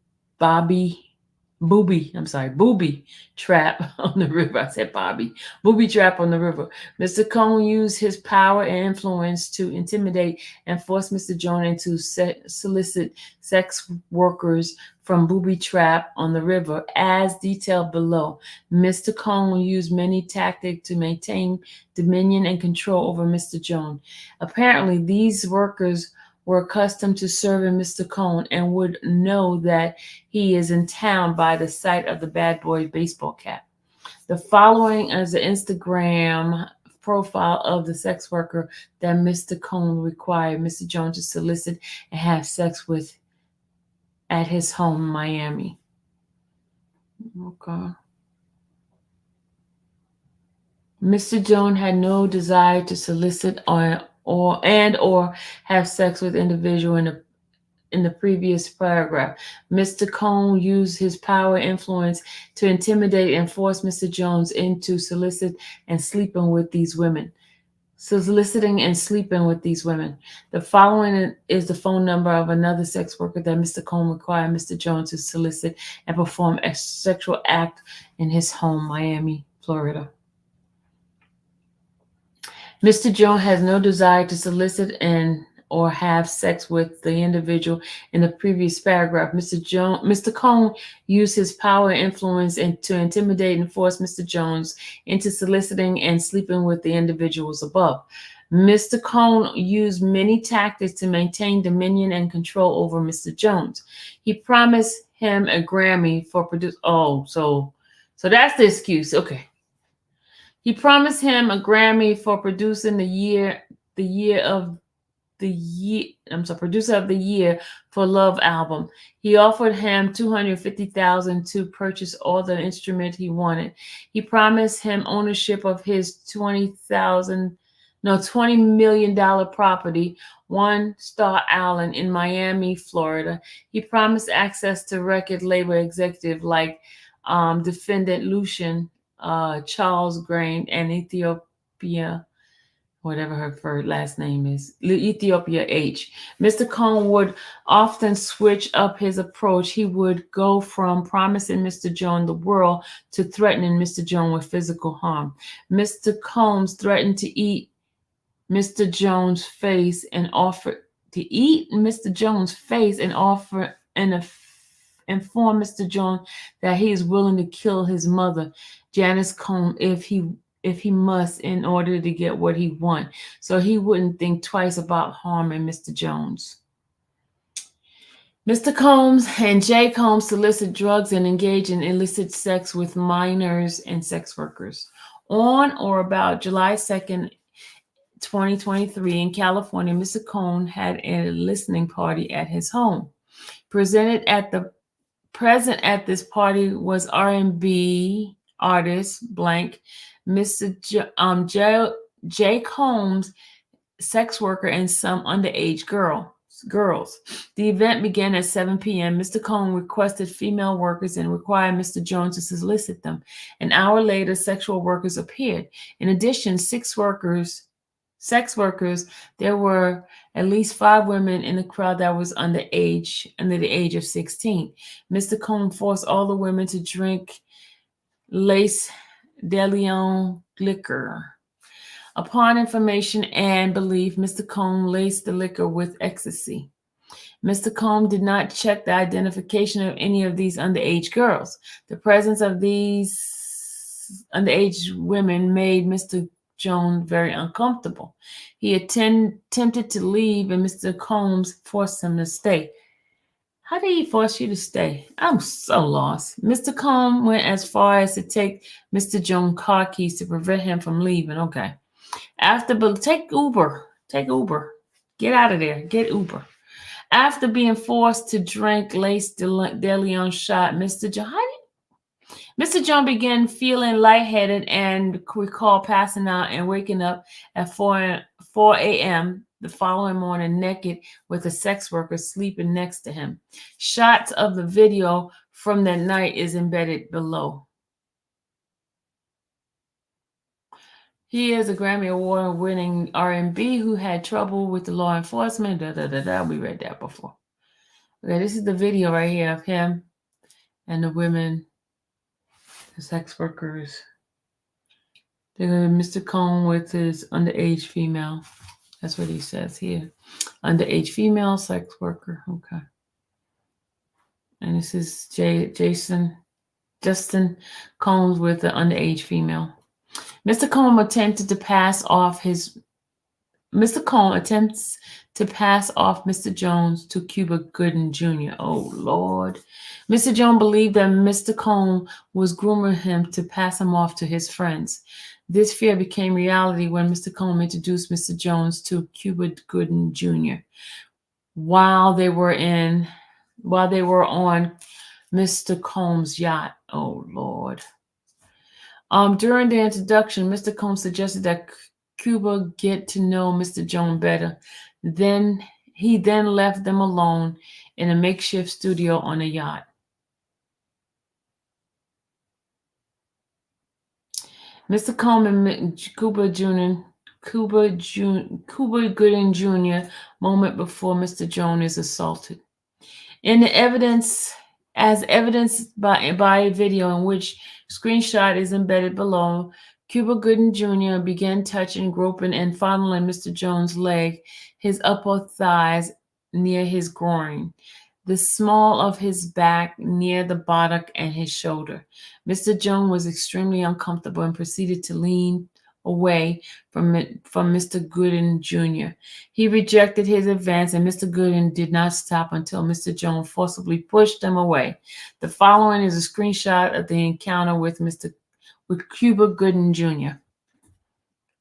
Trap on the river. I said Bobby. Booby Trap on the river. Mr. Combs used his power and influence to intimidate and force Mr. Jones into solicit sex workers from Booby Trap on the river, as detailed below. Mr. Combs used many tactics to maintain dominion and control over Mr. Jones. Apparently, these workers were accustomed to serving Mr. Combs and would know that he is in town by the sight of the bad boy baseball cap. The following is the Instagram profile of the sex worker that Mr. Combs required Mr. Jones to solicit and have sex with at his home in Miami. Okay. Mr. Jones had no desire to solicit or have sex with individual in the previous paragraph. Mr. Combs used his power and influence to intimidate and force Mr. Jones into soliciting and sleeping with these women. The following is the phone number of another sex worker that Mr. Combs required Mr. Jones to solicit and perform a sexual act in his home, Miami, Florida. Mr. Jones has no desire to solicit or have sex with the individual in the previous paragraph. Mr. Combs used his power and influence to intimidate and force Mr. Jones into soliciting and sleeping with the individuals above. Mr. Combs used many tactics to maintain dominion and control over Mr. Jones. He promised him a Grammy for producing. Oh, so that's the excuse. Okay. He promised him a Grammy for producing producer of the year for Love album. He offered him $250,000 to purchase all the instruments he wanted. He promised him ownership of his $20 million property, One Star Island in Miami, Florida. He promised access to record label executive like defendant Lucian, Charles Grain, and Ethiopia, whatever her last name is, Ethiopia H. Mr. Combs would often switch up his approach. He would go from promising Mr. Jones the world to threatening Mr. Jones with physical harm. Mr. Combs threatened to eat Mr. Jones' face and offer informed Mr. Jones that he is willing to kill his mother, Janice Combs, if he must in order to get what he wants. So he wouldn't think twice about harming Mr. Jones. Mr. Combs and Jay Combs solicit drugs and engage in illicit sex with minors and sex workers. On or about July 2nd, 2023, in California, Mr. Combs had a listening party at his home. Present at this party was R&B artist blank Mr. Jay Combs, sex worker, and some underage girls. The event began at 7 p.m. Mr. Combs requested female workers and required Mr. Jones to solicit them. An hour later, sexual workers appeared. In addition, sex workers, there were at least 5 women in the crowd that was under the age of 16. Mr. Combs forced all the women to drink Lace de Leon liquor. Upon information and belief, Mr. Combs laced the liquor with ecstasy. Mr. Combs did not check the identification of any of these underage girls. The presence of these underage women made Mr. Jones very uncomfortable. He attempted to leave, and Mr. Combs forced him to stay. How did he force you to stay? I'm so lost. Mr. Combs went as far as to take Mr. Jones' car keys to prevent him from leaving. Okay. Take Uber. Get out of there. Get Uber. After being forced to drink Lace de Leon shot, Mr. Jones began feeling lightheaded and recalled passing out and waking up at 4 a.m. the following morning naked with a sex worker sleeping next to him. Shots of the video from that night is embedded below. He is a Grammy Award-winning R&B who had trouble with the law enforcement. We read that before. Okay, this is the video right here of him and the women, the sex workers. Mr. Combs with his underage female. That's what he says here. Underage female sex worker. Okay. And this is Justin Combs with the underage female. Mr. Combs attempts to pass off Mr. Jones to Cuba Gooding Jr. Oh, Lord. Mr. Jones believed that Mr. Combs was grooming him to pass him off to his friends. This fear became reality when Mr. Combs introduced Mr. Jones to Cuba Gooding Jr. while they were on Mr. Combs' yacht. Oh, Lord. During the introduction, Mr. Combs suggested that Cuba get to know Mr. Jones better. He then left them alone in a makeshift studio on the yacht. Mr. Combs and Cuba Gooding Jr. moment before Mr. Jones is assaulted. As evidenced by a video in which screenshot is embedded below, Cuba Gooding Jr. began touching, groping, and fondling Mr. Jones' leg, his upper thighs near his groin, the small of his back near the buttock, and his shoulder. Mr. Jones was extremely uncomfortable and proceeded to lean away from Mr. Gooding Jr. He rejected his advance, and Mr. Gooding did not stop until Mr. Jones forcibly pushed him away. The following is a screenshot of the encounter with Cuba Gooding Jr.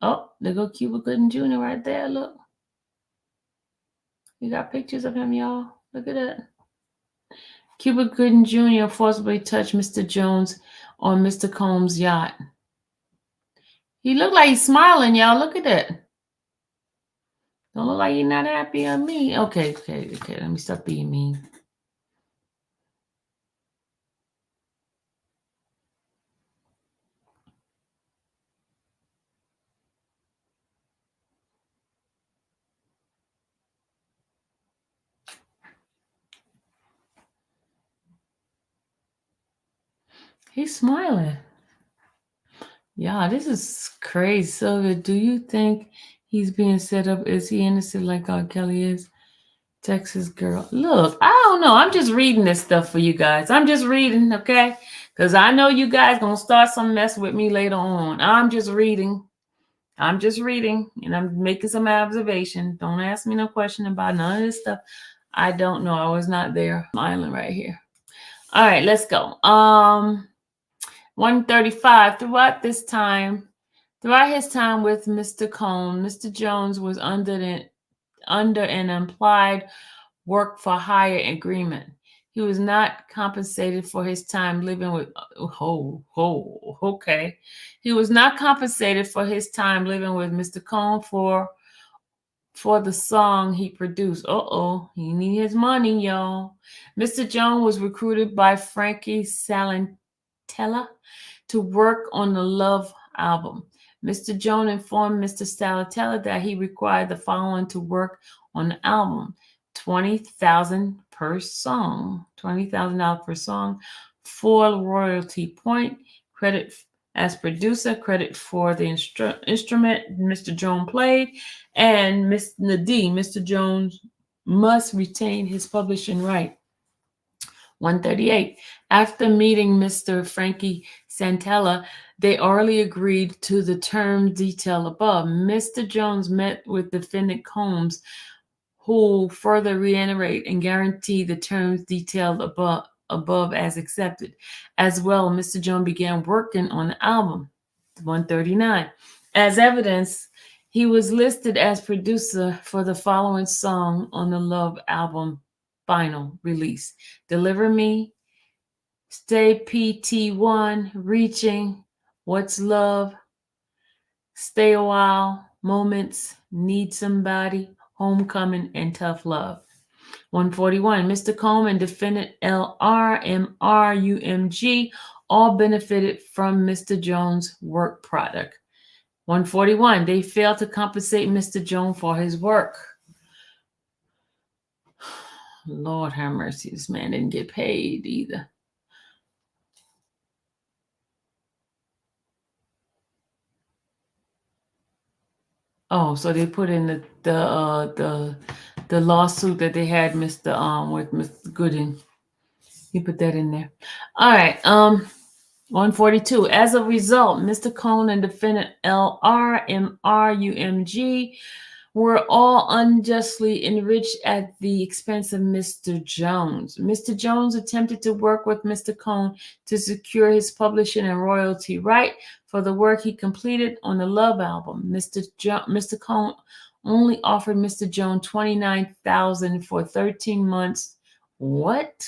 Oh, there go Cuba Gooding Jr. right there. Look. You got pictures of him, y'all. Look at that. Cuba Gooding Jr. forcibly touched Mr. Jones on Mr. Combs' yacht. He looked like he's smiling, y'all. Look at that. Don't look like he's not happy on me. Okay. Let me stop being mean. He's smiling. Yeah, this is crazy. Sylvia, do you think he's being set up? Is he innocent like R. Kelly is? Texas girl. Look, I don't know. I'm just reading this stuff for you guys. I'm just reading, okay? Because I know you guys gonna start some mess with me later on. I'm just reading. And I'm making some observation. Don't ask me no question about none of this stuff. I don't know. I was not there. Island right here. All right, let's go. 135. Throughout his time with Mr. Cone, Mr. Jones was under an implied work for hire agreement. He was not compensated for his time living with okay. He was not compensated for his time living with Mr. Cone for the song he produced. He need his money, y'all. Mr. Jones was recruited by Frankie Salantella to work on the Love album. Mr. Jones informed Mr. Salantella that he required the following to work on the album: $20,000 per song, $20,000 per song, full royalty point, credit as producer, credit for the instrument Mr. Jones played, and Mr. Jones must retain his publishing right. 138. After meeting Mr. Frankie Santella, they orally agreed to the terms detailed above. Mr. Jones met with defendant Combs, who further reiterate and guarantee the terms detailed above as accepted. As well, Mr. Jones began working on the album. 139. As evidence, he was listed as producer for the following song on the Love album final release: Deliver Me, Stay PT1, Reaching, What's Love, Stay a While, Moments, Need Somebody, Homecoming, and Tough Love. 141. Mr. Coleman and defendant LRMRUMG all benefited from Mr. Jones' work product. 141. They failed to compensate Mr. Jones for his work. Lord have mercy, this man didn't get paid either. Oh, so they put in the lawsuit that they had with Mr. Gooding. You put that in there. All right. 142. As a result, Mr. Cone and defendant LRMRUMG were all unjustly enriched at the expense of Mr. Jones. Mr. Jones attempted to work with Mr. Cone to secure his publishing and royalty right for the work he completed on the Love album. Mr. Cone only offered Mr. Jones $29,000 for 13 months. What?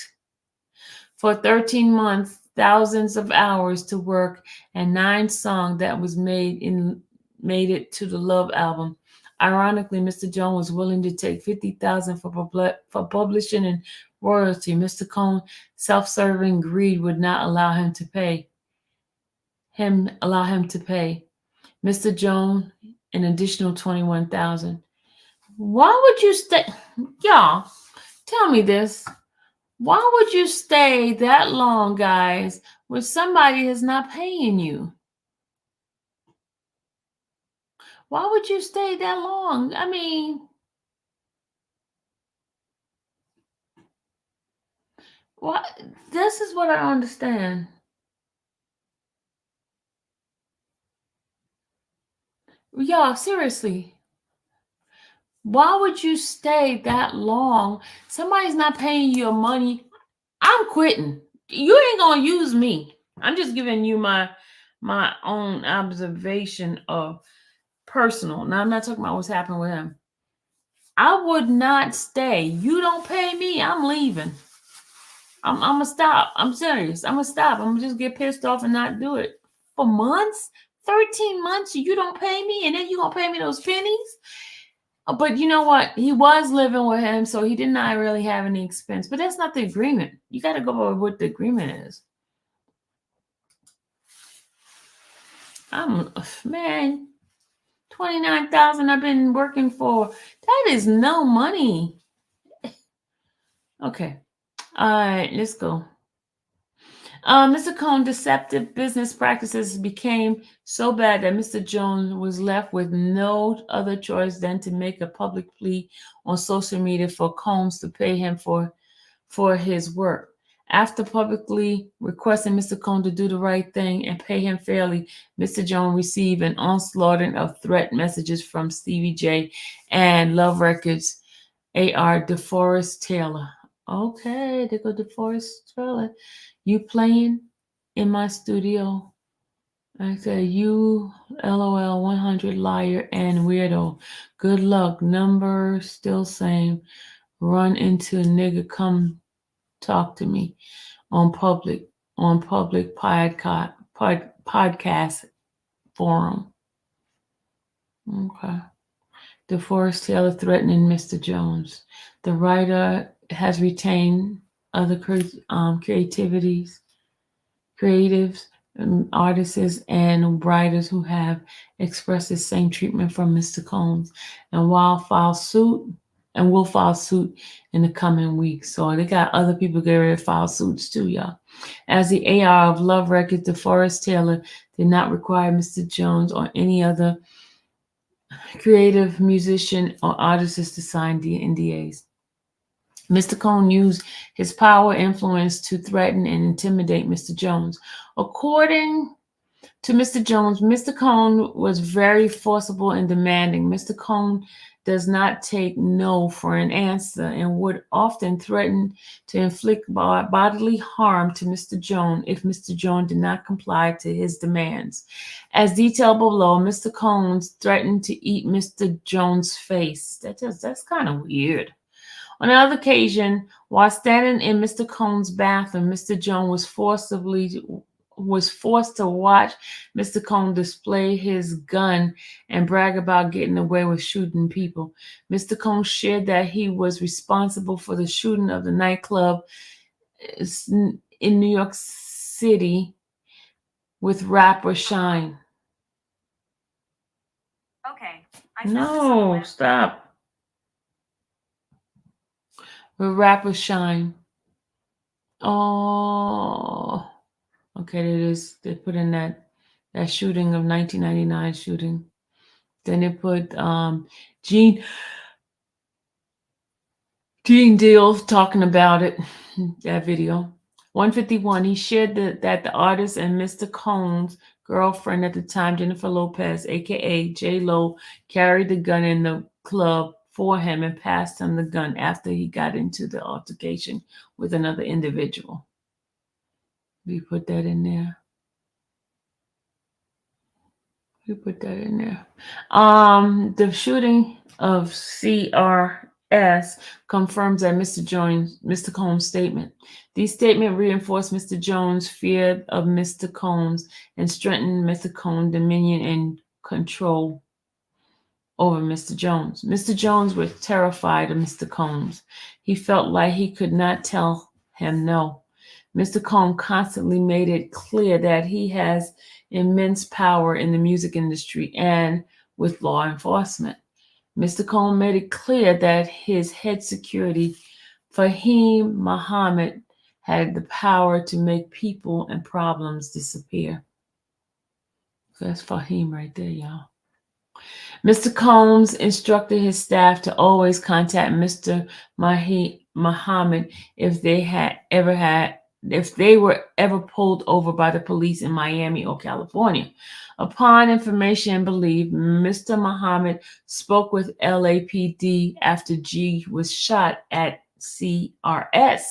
For 13 months, thousands of hours to work, and 9 songs that was made it to the Love album. Ironically, Mr. Jones was willing to take $50,000 for publishing and royalty. Mr. Cone's self-serving greed would not allow him to pay. Mr. Jones an additional $21,000. Why would you stay? Y'all, tell me this. Why would you stay that long, guys, when somebody is not paying you? Why would you stay that long? I mean, what? This is what I don't understand. Y'all, seriously. Why would you stay that long? Somebody's not paying you your money. I'm quitting. You ain't gonna use me. I'm just giving you my own observation of personal. Now, I'm not talking about what's happening with him. I would not stay. You don't pay me, I'm leaving. I'm gonna stop. I'm serious. I'm gonna stop. I'm gonna just get pissed off and not do it for months. 13 months, you don't pay me, and then you gonna pay me those pennies. But you know what? He was living with him, so he did not really have any expense. But that's not the agreement. You got to go by what the agreement is. Man, $29,000 I've been working for. That is no money. Okay. All right, let's go. Mr. Cohn's deceptive business practices became so bad that Mr. Jones was left with no other choice than to make a public plea on social media for Combs to pay him for his work. After publicly requesting Mr. Cohn to do the right thing and pay him fairly, Mr. Jones received an onslaught of threat messages from Stevie J and Love Records AR DeForest Taylor. Okay, there go DeForest Taylor. You playing in my studio? I said, you LOL 100 liar and weirdo. Good luck. Number still same. Run into a nigga. Come talk to me on public podcast forum. Okay. DeForest Taylor threatening Mr. Jones. The writer has retained other creativities, creatives, artists, and writers who have expressed the same treatment from Mr. Combs, and will file suit in the coming weeks. So they got other people getting ready to file suits too, y'all. As the AR of Love Records, DeForest Taylor did not require Mr. Jones or any other creative musician or artists to sign the NDAs. Mr. Cohn used his power influence to threaten and intimidate Mr. Jones. According to Mr. Jones, Mr. Cohn was very forcible and demanding. Mr. Cohn does not take no for an answer and would often threaten to inflict bodily harm to Mr. Jones if Mr. Jones did not comply to his demands. As detailed below, Mr. Cohn threatened to eat Mr. Jones' face. That's kind of weird. On another occasion, while standing in Mr. Cohn's bathroom, Mr. Jones was forced to watch Mr. Cohn display his gun and brag about getting away with shooting people. Mr. Cohn shared that he was responsible for the shooting of the nightclub in New York City with rapper Shine. Okay. No, stop. With rapper Shine. Oh, okay, there it is. They put in that shooting of 1999 shooting. Then they put Gene Deal talking about it, that video. 151, he shared that the artist and Mr. Cohn's girlfriend at the time, Jennifer Lopez, aka J-Lo, carried the gun in the club for him and passed him the gun after he got into the altercation with another individual. We put that in there. The shooting of CRS confirms that Mr. Combs' statement. These statements reinforce Mr. Jones' fear of Mr. Combs and strengthen Mr. Combs' dominion and control over Mr. Jones. Mr. Jones was terrified of Mr. Combs. He felt like he could not tell him no. Mr. Combs constantly made it clear that he has immense power in the music industry and with law enforcement. Mr. Combs made it clear that his head security, Fahim Muhammad, had the power to make people and problems disappear. That's Fahim right there, y'all. Mr. Combs instructed his staff to always contact Mr. Muhammad if they were ever pulled over by the police in Miami or California. Upon information and belief, Mr. Muhammad spoke with LAPD after G was shot at CRS.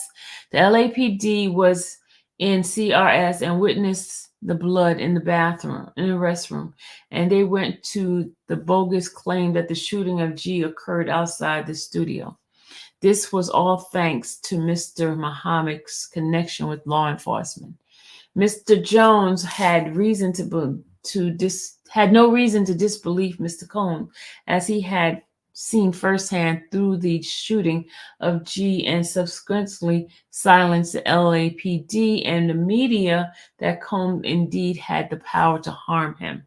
The LAPD was in CRS and witnessed the blood in the restroom, and they went to the bogus claim that the shooting of G occurred outside the studio. This was all thanks to Mr. Muhammad's connection with law enforcement. Mr. Jones had no reason to disbelieve Mr. Combs, as he had seen firsthand through the shooting of G and subsequently silenced the LAPD and the media that Combs indeed had the power to harm him.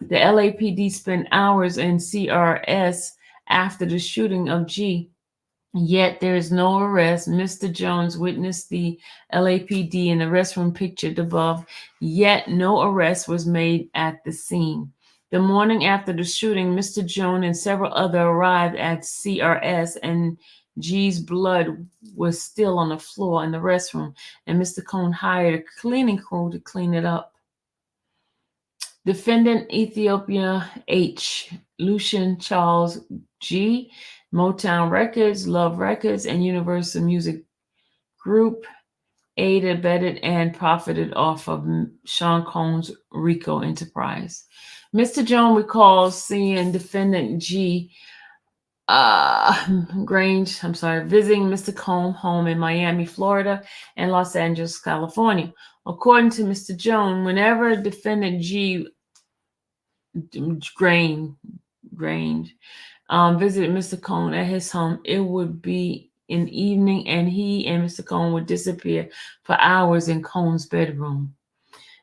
The LAPD spent hours in CRS after the shooting of G. Yet there is no arrest. Mr. Jones witnessed the LAPD in the restroom pictured above, yet no arrest was made at the scene. The morning after the shooting, Mr. Jones and several others arrived at CRS, and G's blood was still on the floor in the restroom, and Mr. Cohn hired a cleaning crew to clean it up. Defendant Ethiopia H. Lucian Charles G. Motown Records, Love Records, and Universal Music Group aided, abetted, and profited off of Sean Combs' RICO enterprise. Mr. Jones recalls seeing defendant G. visiting Mr. Combs' home in Miami, Florida, and Los Angeles, California. According to Mr. Jones, whenever defendant G. Grange visited Mr. Cohn at his home, it would be in evening, and he and Mr. Cohn would disappear for hours in Cohn's bedroom.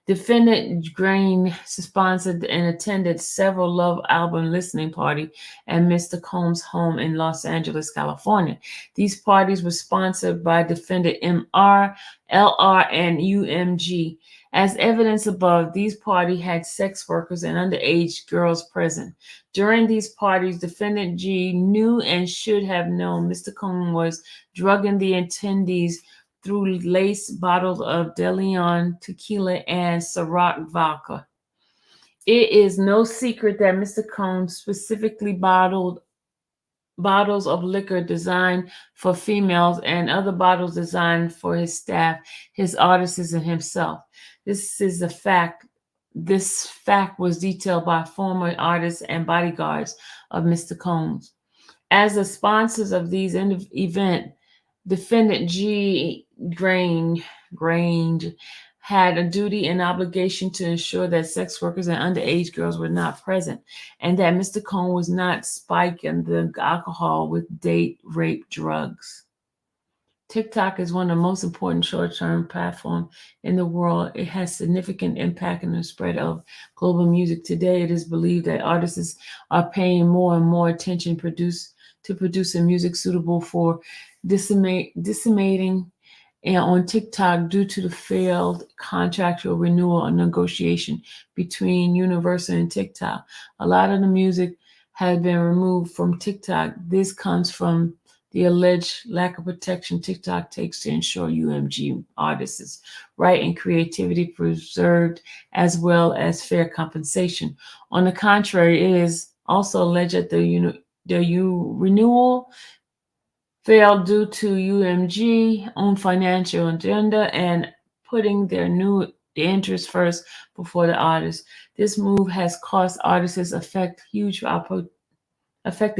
Defendant Grain sponsored and attended several Love album listening parties at Mr. Combs' home in Los Angeles, California. These parties were sponsored by defendant MR, LR, and UMG. As evidence above, these parties had sex workers and underage girls present. During these parties, defendant G knew and should have known Mr. Combs was drugging the attendees through lace bottles of De Leon tequila and Ciroc vodka. It is no secret that Mr. Combs specifically bottled bottles of liquor designed for females and other bottles designed for his staff, his artists, and himself. This is a fact. This fact was detailed by former artists and bodyguards of Mr. Combs. As the sponsors of these events, defendant G. Grange had a duty and obligation to ensure that sex workers and underage girls were not present, and that Mr. Cohn was not spiking the alcohol with date rape drugs. TikTok is one of the most important short-term platforms in the world. It has significant impact in the spread of global music. Today, it is believed that artists are paying more and more attention to producing music suitable for disseminating on TikTok due to the failed contractual renewal and negotiation between Universal and TikTok. A lot of the music has been removed from TikTok. This comes from the alleged lack of protection TikTok takes to ensure UMG artists' right and creativity preserved, as well as fair compensation. On the contrary, it is also alleged that the renewal failed due to UMG own financial agenda and putting their interests first before the artists. This move has cost artists affected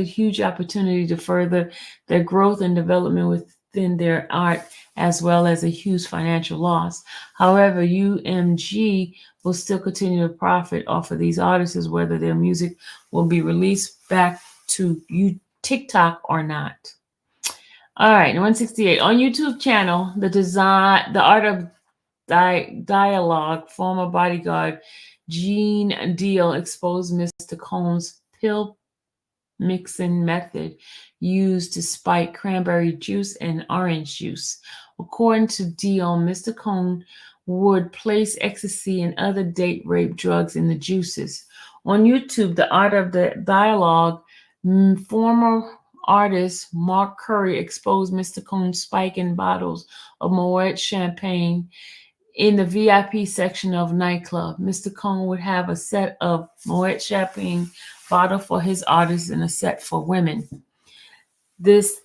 huge opportunity to further their growth and development within their art, as well as a huge financial loss. However, UMG will still continue to profit off of these artists, whether their music will be released back to TikTok or not. All right, 168 on YouTube channel, the art of dialogue. Former bodyguard Gene Deal exposed Mr. Combs' pill mixing method used to spike cranberry juice and orange juice. According to Deal, Mr. Combs would place ecstasy and other date rape drugs in the juices. On YouTube, the art of the dialogue, former artist Mark Curry exposed Mr. Combs spiking bottles of Moet champagne in the VIP section of nightclub. Mr. Combs would have a set of Moet champagne bottle for his artists and a set for women. This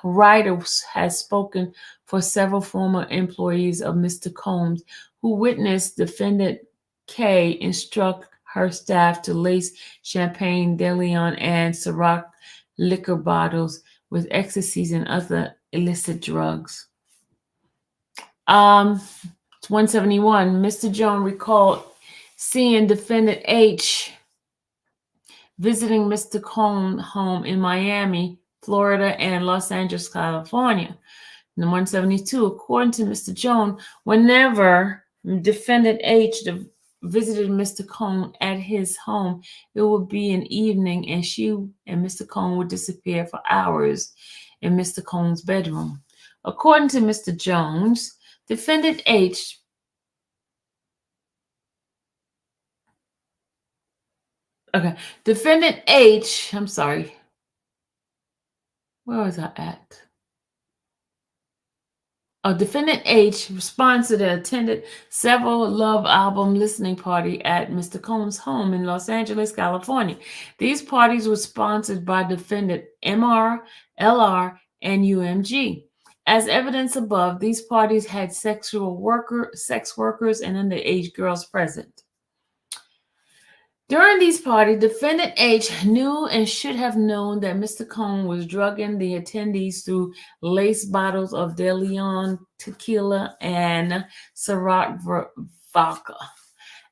writer has spoken for several former employees of Mr. Combs who witnessed defendant K instruct her staff to lace champagne, De Leon, and Ciroc liquor bottles with ecstasies and other illicit drugs. 171. Mr. Jones recalled seeing defendant H visiting Mr. Combs' home in Miami, Florida, and Los Angeles, California. And 172. According to Mr. Jones, whenever defendant H visited Mr. Combs at his home, it would be an evening, and she and Mr. Combs would disappear for hours in Mr. Cohn's bedroom. According to Mr. Jones, defendant H Defendant H, I'm sorry. Where was I at? Defendant H responds that attended several Love album listening party at Mr. Cohn's home in Los Angeles, California. These parties were sponsored by defendant MR, LR, and UMG. As evidence above, these parties had sex workers, and underage girls present. During these parties, defendant H knew and should have known that Mr. Cohn was drugging the attendees through lace bottles of De Leon tequila and Ciroc vodka.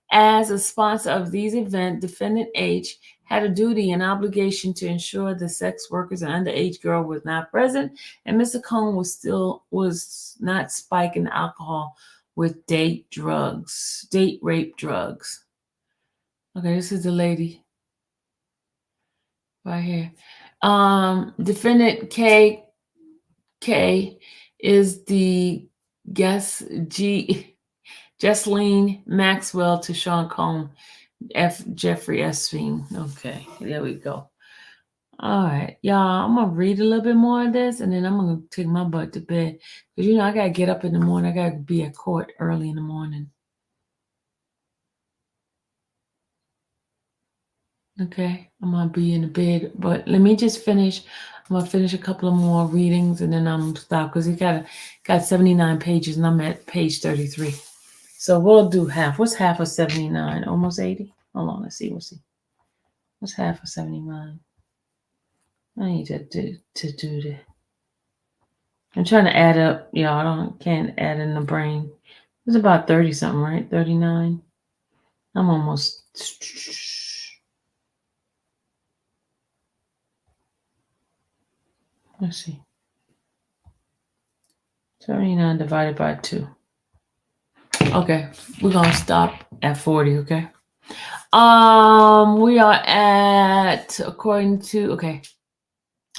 As a sponsor of these events, defendant H had a duty and obligation to ensure the sex workers and underage girl was not present, and Mr. Cohn was not spiking alcohol with date rape drugs. Okay, this is the lady right here. Defendant K is the Jesseline Maxwell to Sean Cohn, Jeffrey Epstein. Okay, there we go. All right, y'all, I'm going to read a little bit more of this, and then I'm going to take my butt to bed. Because, I got to get up in the morning. I got to be at court early in the morning. Okay, I'm going to be in the bed, but let me just finish. I'm going to finish a couple of more readings, and then I'm going to stop because it got 79 pages, and I'm at page 33. So we'll do half. What's half of 79? Almost 80? Hold on, let's see. What's half of 79? I need to do this. I'm trying to add up. I can't add in the brain. It's about 30 something, right? 39. I'm almost. Let's see. 79 divided by 2. Okay, we're gonna stop at 40. Okay. We are at according to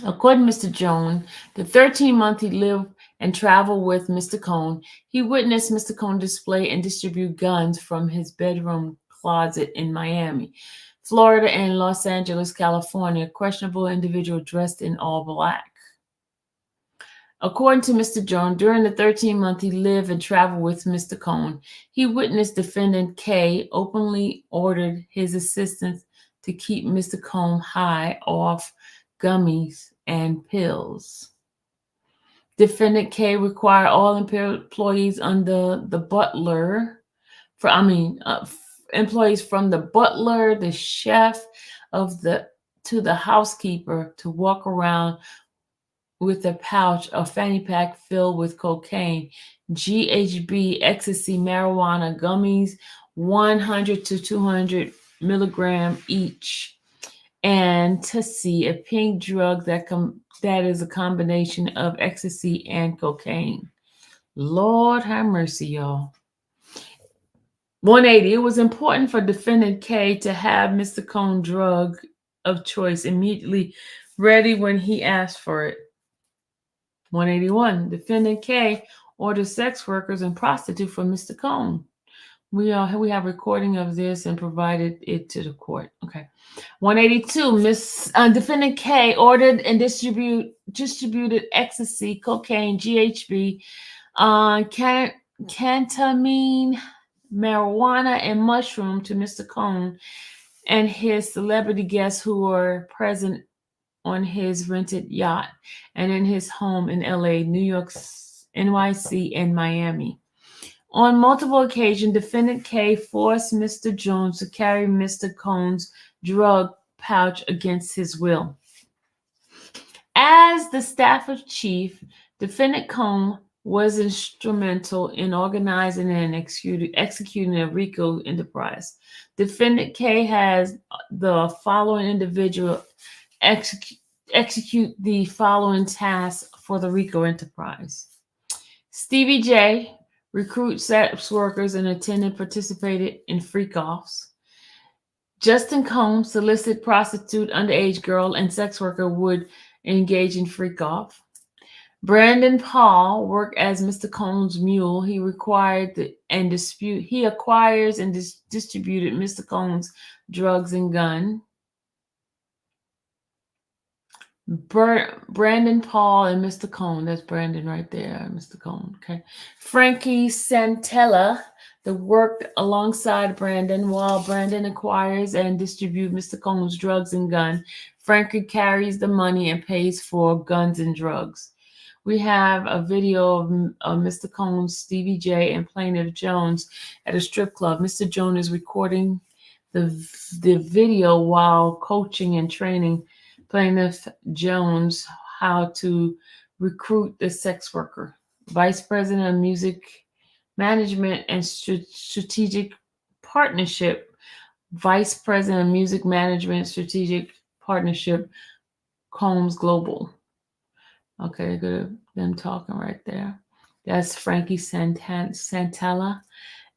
Mr. Jones, the 13-month he lived and traveled with Mr. Cohn, he witnessed Mr. Cohn display and distribute guns from his bedroom closet in Miami, Florida, and Los Angeles, California. A questionable individual dressed in all black. According to Mr. Jones, during the 13-month he lived and traveled with Mr. Cohn, he witnessed defendant K openly ordered his assistants to keep Mr. Cohn high off gummies and pills. Defendant K required all employees under the butler, employees from the butler, the chef, to the housekeeper to walk around with a pouch or fanny pack filled with cocaine, GHB, ecstasy, marijuana, gummies, 100 to 200 milligram each, and Tussie, a pink drug that is a combination of ecstasy and cocaine. Lord have mercy, y'all. 180. It was important for defendant K to have Mr. Cohn drug of choice immediately ready when he asked for it. 181. Defendant K ordered sex workers and prostitutes for Mr. Cohn. We have recording of this and provided it to the court. Okay. 182. Defendant K ordered and distributed ecstasy, cocaine, GHB, ketamine, marijuana, and mushroom to Mr. Cohn and his celebrity guests who were present on his rented yacht and in his home in LA, New York, NYC, and Miami. On multiple occasions, defendant K forced Mr. Jones to carry Mr. Cohn's drug pouch against his will. As the Stafford chief, defendant Cohn was instrumental in organizing and executing a RICO enterprise. Defendant K has the following individual execute the following tasks for the RICO enterprise. Stevie J recruit sex workers and attendant participated in freak-offs. Justin Combs solicit prostitute, underage girl, and sex worker would engage in freak-off. Brandon Paul worked as Mr. Cohn's mule. He acquires and distributed Mr. Cohn's drugs and gun. Brandon Paul and Mr. Cohn. That's Brandon right there, Mr. Cohn. Okay. Frankie Santella, that worked alongside Brandon while Brandon acquires and distributes Mr. Cohn's drugs and gun. Frankie carries the money and pays for guns and drugs. We have a video of Mr. Cohn's, Stevie J, and Plaintiff Jones at a strip club. Mr. Jones is recording the video while coaching and training Plaintiff Jones how to recruit the sex worker. Vice President of Music Management and Strategic Partnership. Vice President of Music Management Strategic Partnership, Combs Global. Okay, good at them talking right there. That's Frankie Santella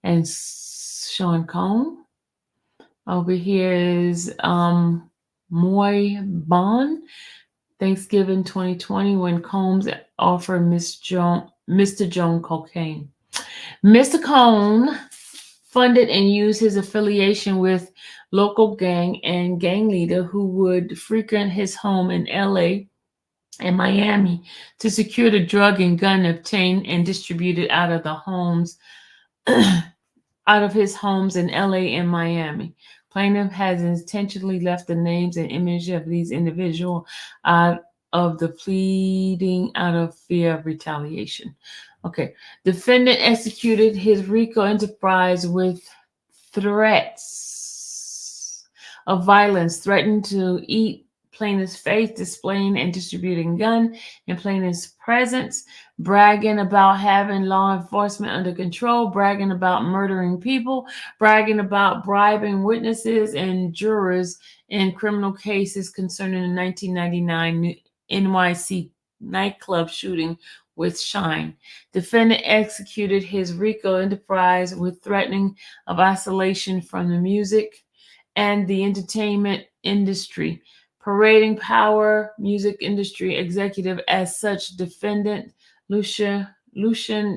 and Sean Cohn. Over here is Moy Bond, Thanksgiving 2020, when Combs offered Mr. Jones cocaine. Mr. Cohn funded and used his affiliation with local gang and gang leader who would frequent his home in LA and Miami to secure the drug and gun obtained and distributed out of the homes, out of his homes in LA and Miami. Plaintiff has intentionally left the names and image of these individuals out of the pleading out of fear of retaliation. Okay. Defendant executed his RICO enterprise with threats of violence, threatened to eat plaintiff's face, displaying and distributing gun in plaintiff's presence, bragging about having law enforcement under control, bragging about murdering people, bragging about bribing witnesses and jurors in criminal cases concerning the 1999 NYC nightclub shooting with Shine. Defendant executed his RICO enterprise with threatening of isolation from the music and the entertainment industry, parading power music industry executive as such. Defendant Lucian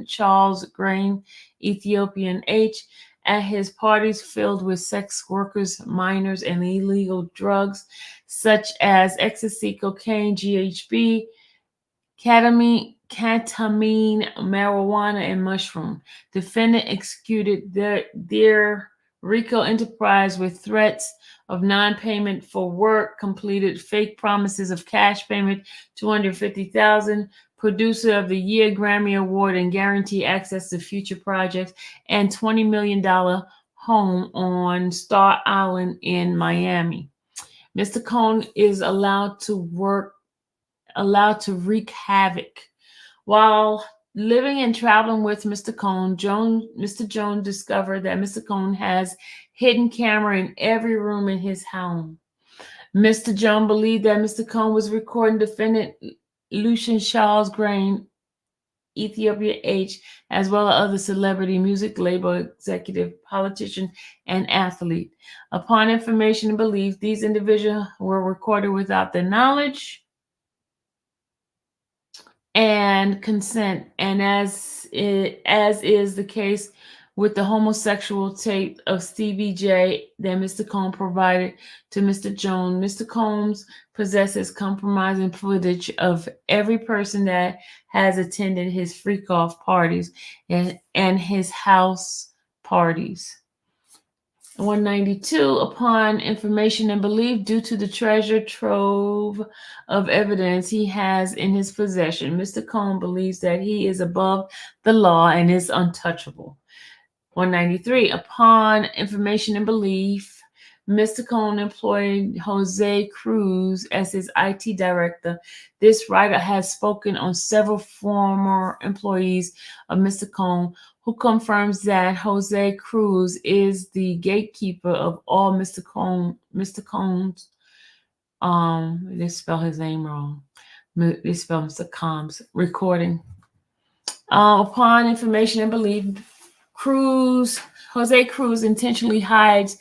Charles Grain, Ethiopian H, at his parties filled with sex workers, minors, and illegal drugs such as ecstasy, cocaine, GHB, ketamine, marijuana, and mushroom. Defendant executed their RICO enterprise with threats of non-payment for work completed, fake promises of cash payment, $250,000, producer of the year Grammy Award, and guarantee access to future projects, and $20 million home on Star Island in Miami. Mr. Cohn is allowed to wreak havoc. While living and traveling with Mr. Cohn, Mr. Jones discovered that Mr. Cohn has hidden camera in every room in his home. Mr. Jones believed that Mr. Cohn was recording defendant Lucian Charles Grain, Ethiopia H, as well as other celebrity, music label executive, politician, and athlete. Upon information and belief, these individuals were recorded without their knowledge and consent, and as is the case with the homosexual tape of Stevie J that Mr. Cohn provided to Mr. Jones, Mr. Combs possesses compromising footage of every person that has attended his freak-off parties and his house parties. 192, upon information and belief, due to the treasure trove of evidence he has in his possession, Mr. Cohn believes that he is above the law and is untouchable. 193, upon information and belief, Mr. Cohn employed Jose Cruz as his IT director. This writer has spoken on several former employees of Mr. Cohn, who confirms that Jose Cruz is the gatekeeper of all Mr. Cohn's, they spell his name wrong. They spell Mr. Combs recording. Upon information and belief, Jose Cruz intentionally hides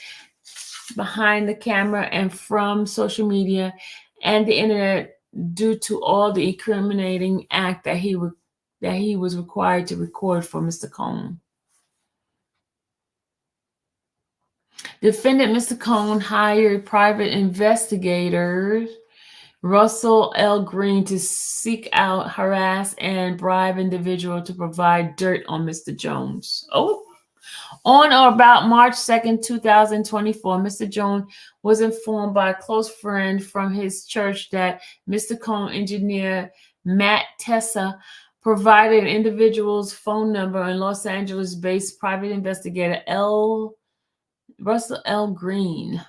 behind the camera and from social media and the internet due to all the incriminating act that he was required to record for Mr. Cohn. Defendant Mr. Cohn hired private investigators Russell L. Green to seek out, harass, and bribe individuals to provide dirt on Mr. Jones. Oh. On or about March 2nd, 2024, Mr. Jones was informed by a close friend from his church that Mr. Cohn engineer Matt Tessa provided an individual's phone number and Los Angeles-based private investigator Russell L. Green.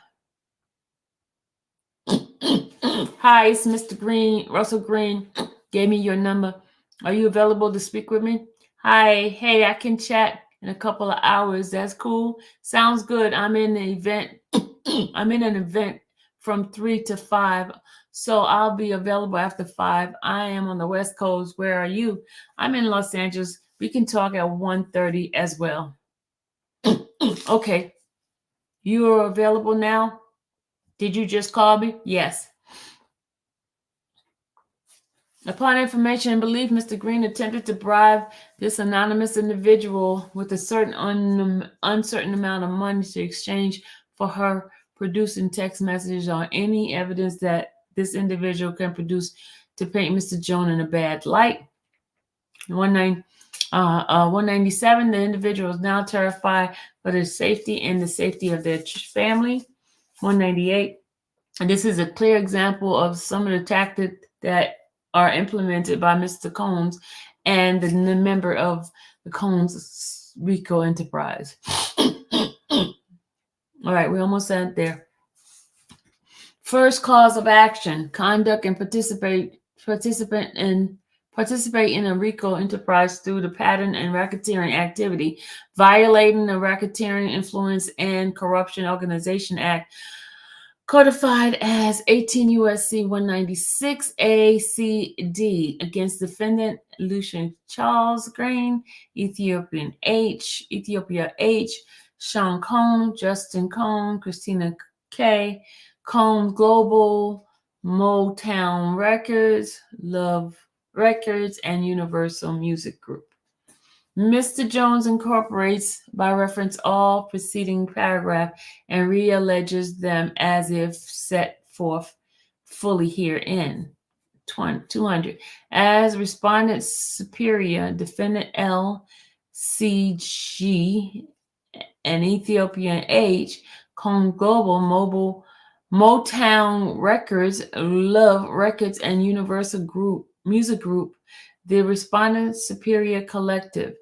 Hi, it's Mr. Green. Russell Green gave me your number. Are you available to speak with me? Hi, hey, I can chat in a couple of hours. That's cool. Sounds good. I'm in an event. I'm in an event from 3 to 5. So I'll be available after 5. I am on the West Coast. Where are you? I'm in Los Angeles. We can talk at 1:30 as well. Okay. You are available now? Did you just call me? Yes. Upon information and belief, Mr. Green attempted to bribe this anonymous individual with a certain uncertain amount of money to exchange for her producing text messages or any evidence that this individual can produce to paint Mr. Jones in a bad light. 197, the individual is now terrified for their safety and the safety of their family. 198, and this is a clear example of some of the tactics that are implemented by Mr. Combs and the member of the Combs RICO enterprise. All right, we almost at there. First cause of action: conduct and participate in a RICO enterprise through the pattern and racketeering activity, violating the Racketeering Influence and Corruption Organization Act, codified as 18 U.S.C. 196 A.C.D. against defendant Lucian Charles Green, Ethiopia H, Sean Cohn, Justin Cohn, Christina K, Cohn Global, Motown Records, Love Records, and Universal Music Group. Mr. Jones incorporates by reference all preceding paragraph and realleges them as if set forth fully herein. 200. As respondent superior, defendant L, C.G. and Ethiopian H, Cohn Global, Motown Records, Love Records, and Universal Music Group, the respondent superior collective,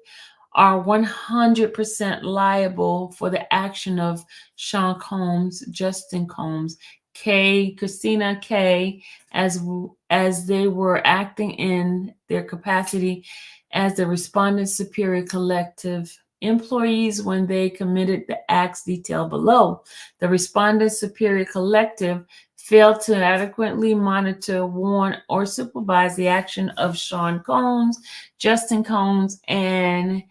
are 100% liable for the action of Sean Combs, Justin Combs, Christina K, as they were acting in their capacity as the respondent superior collective employees when they committed the acts detailed below. The respondent superior collective failed to adequately monitor, warn, or supervise the action of Sean Combs, Justin Combs, and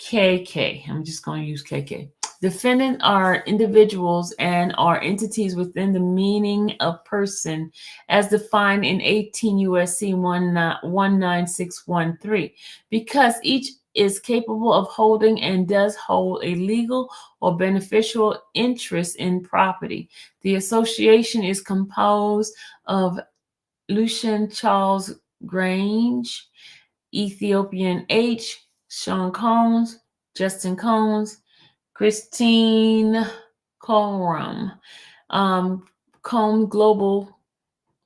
KK. I'm just going to use KK. Defendants are individuals and are entities within the meaning of person as defined in 18 U.S.C. 19613, because each is capable of holding and does hold a legal or beneficial interest in property. The association is composed of Lucian Charles Grange, Ethiopian H, Sean Combs, Justin Combs, Christine Coram, Combs Global,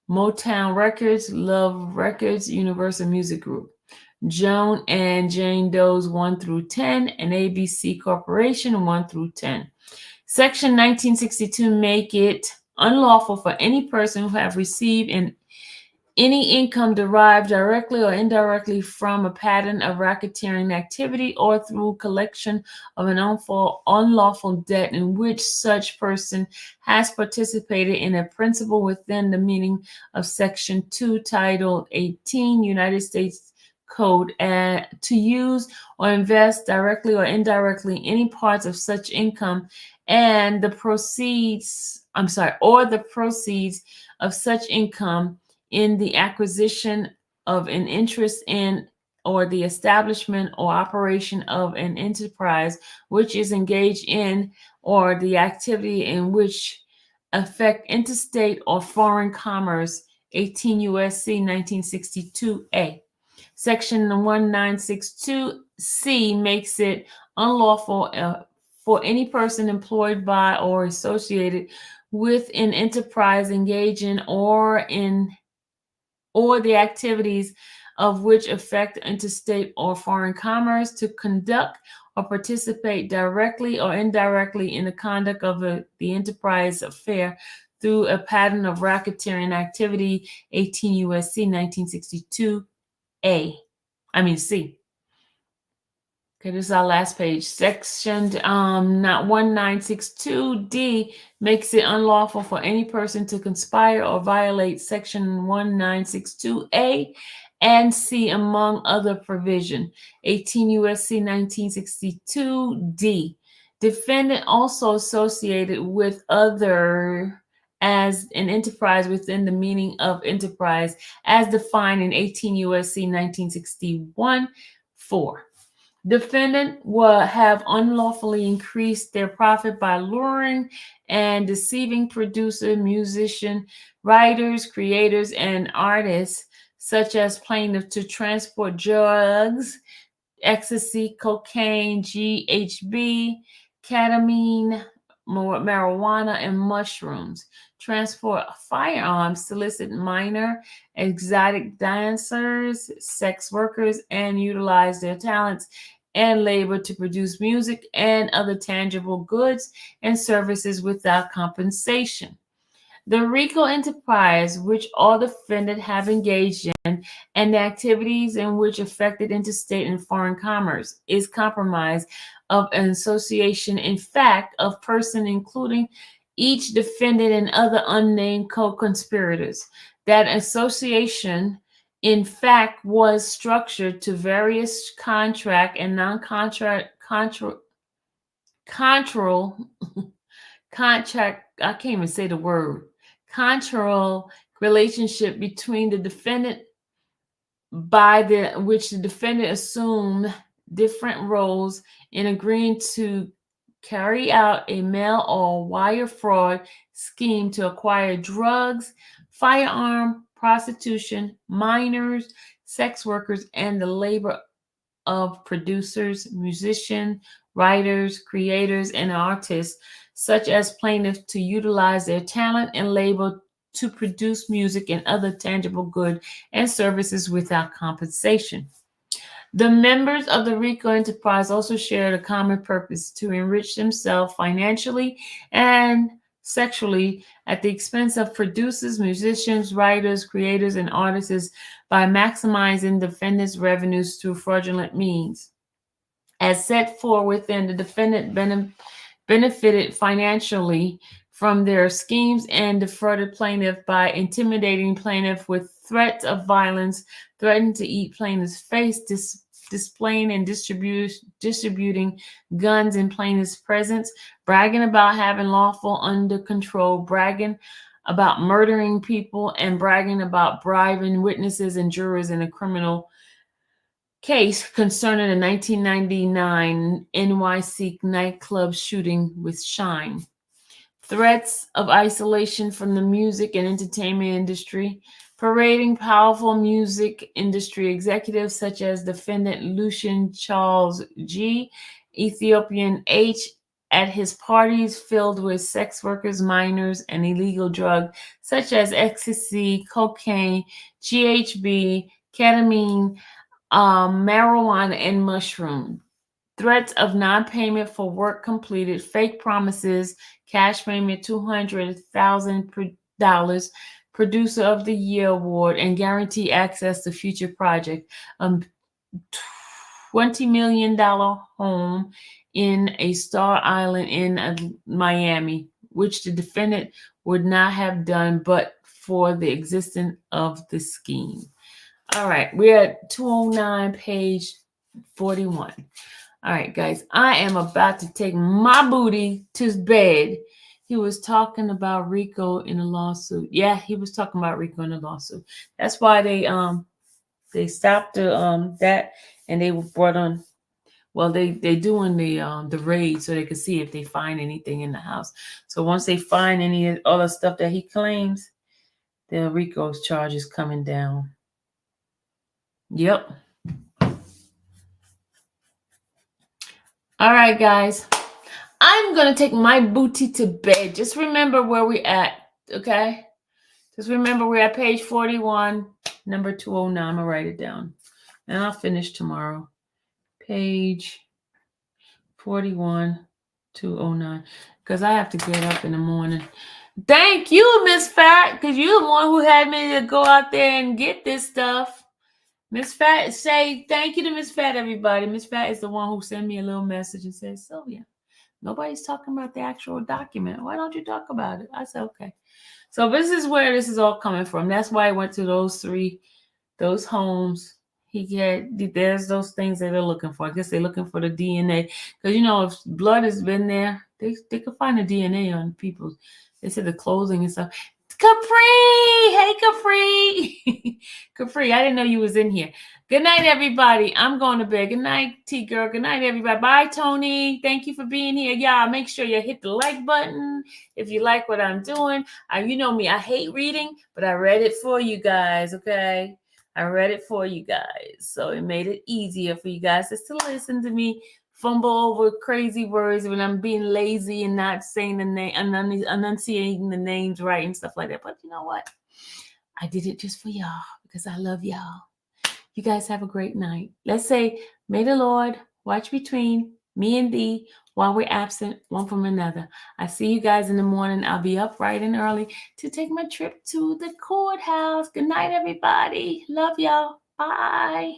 Motown Records, Love Records, Universal Music Group, Joan and Jane Doe's 1 through 10, and ABC Corporation 1 through 10. Section 1962 make it unlawful for any person who have received any income derived directly or indirectly from a pattern of racketeering activity or through collection of an unlawful debt in which such person has participated in a principle within the meaning of Section 2, Title 18, United States Code, to use or invest directly or indirectly any parts of such income and the proceeds of such income in the acquisition of an interest in or the establishment or operation of an enterprise which is engaged in or the activity in which affect interstate or foreign commerce, 18 USC 1962A. Section 1962C makes it unlawful for any person employed by or associated with an enterprise engaged in or the activities of which affect interstate or foreign commerce to conduct or participate directly or indirectly in the conduct of the enterprise affair through a pattern of racketeering activity, 18 USC 1962 C. Okay, this is our last page. Section 1962D makes it unlawful for any person to conspire or violate Section 1962A and C, among other provision. 18 USC 1962D. Defendant also associated with other as an enterprise within the meaning of enterprise as defined in 18 USC 1961 4. Defendant will have unlawfully increased their profit by luring and deceiving producer, musician, writers, creators, and artists, such as plaintiff, to transport drugs, ecstasy, cocaine, GHB, ketamine, marijuana, and mushrooms. Transport firearms, solicit minor, exotic dancers, sex workers, and utilize their talents and labor to produce music and other tangible goods and services without compensation. The RICO enterprise, which all defendants have engaged in, and the activities in which affected interstate and foreign commerce, is comprised of an association, in fact, of persons including each defendant and other unnamed co-conspirators. That association, in fact, was structured to various contract and non-contract I can't even say the word, contractual relationship between the defendant by which the defendant assumed different roles in agreeing to carry out a mail or wire fraud scheme to acquire drugs, firearm, prostitution, minors, sex workers, and the labor of producers, musicians, writers, creators, and artists, such as plaintiffs, to utilize their talent and labor to produce music and other tangible goods and services without compensation. The members of the RICO enterprise also shared a common purpose to enrich themselves financially and sexually at the expense of producers, musicians, writers, creators, and artists by maximizing defendants' revenues through fraudulent means. As set forth within, the defendant benefited financially from their schemes and defrauded plaintiff by intimidating plaintiff with threats of violence, threatening to eat plaintiff's face, displaying and distributing guns in plaintiff's presence, bragging about having lawful under control, bragging about murdering people, and bragging about bribing witnesses and jurors in a criminal case concerning the 1999 NYC nightclub shooting with Shine. Threats of isolation from the music and entertainment industry, parading powerful music industry executives such as defendant Lucian Charles G, Ethiopian H, at his parties filled with sex workers, minors, and illegal drugs such as ecstasy, cocaine, GHB, ketamine, marijuana, and mushroom. Threats of non-payment for work completed, fake promises, cash payment $200,000, producer of the year award, and guarantee access to future project. $20 million home in a Star Island in Miami, which the defendant would not have done but for the existence of the scheme. All right, we're at 209, page 41. All right, guys, I am about to take my booty to bed He was talking about RICO in a lawsuit. Yeah, he was talking about RICO in a lawsuit. That's why they stopped that, and they brought on. Well, they doing the raid so they could see if they find anything in the house. So once they find any other stuff that he claims, the RICO's charge is coming down. Yep. All right, guys. I'm gonna take my booty to bed. Just remember where we're at, okay? Just remember we're at page 41, number 209. I'm gonna write it down, and I'll finish tomorrow. Page 41, 209, because I have to get up in the morning. Thank you, Miss Fat, because you're the one who had me to go out there and get this stuff. Miss Fat, say thank you to Miss Fat, everybody. Miss Fat is the one who sent me a little message and said, Sylvia, nobody's talking about the actual document. Why don't you talk about it? I said, okay. So this is where this is all coming from. That's why I went to those homes. There's those things that they're looking for. I guess they're looking for the DNA. Because, if blood has been there, they could find the DNA on people. They said the clothing and stuff. Capri! Hey, Capri! Capri, I didn't know you was in here. Good night, everybody. I'm going to bed. Good night, T-Girl. Good night, everybody. Bye, Tony. Thank you for being here. Y'all, make sure you hit the like button if you like what I'm doing. You know me. I hate reading, but I read it for you guys, okay? I read it for you guys. So it made it easier for you guys just to listen to me fumble over crazy words when I'm being lazy and not saying the name, enunciating the names right and stuff like that. But you know what? I did it just for y'all because I love y'all. You guys have a great night. Let's say, may the Lord watch between me and thee while we're absent one from another. I see you guys in the morning. I'll be up bright and early to take my trip to the courthouse. Good night, everybody. Love y'all. Bye.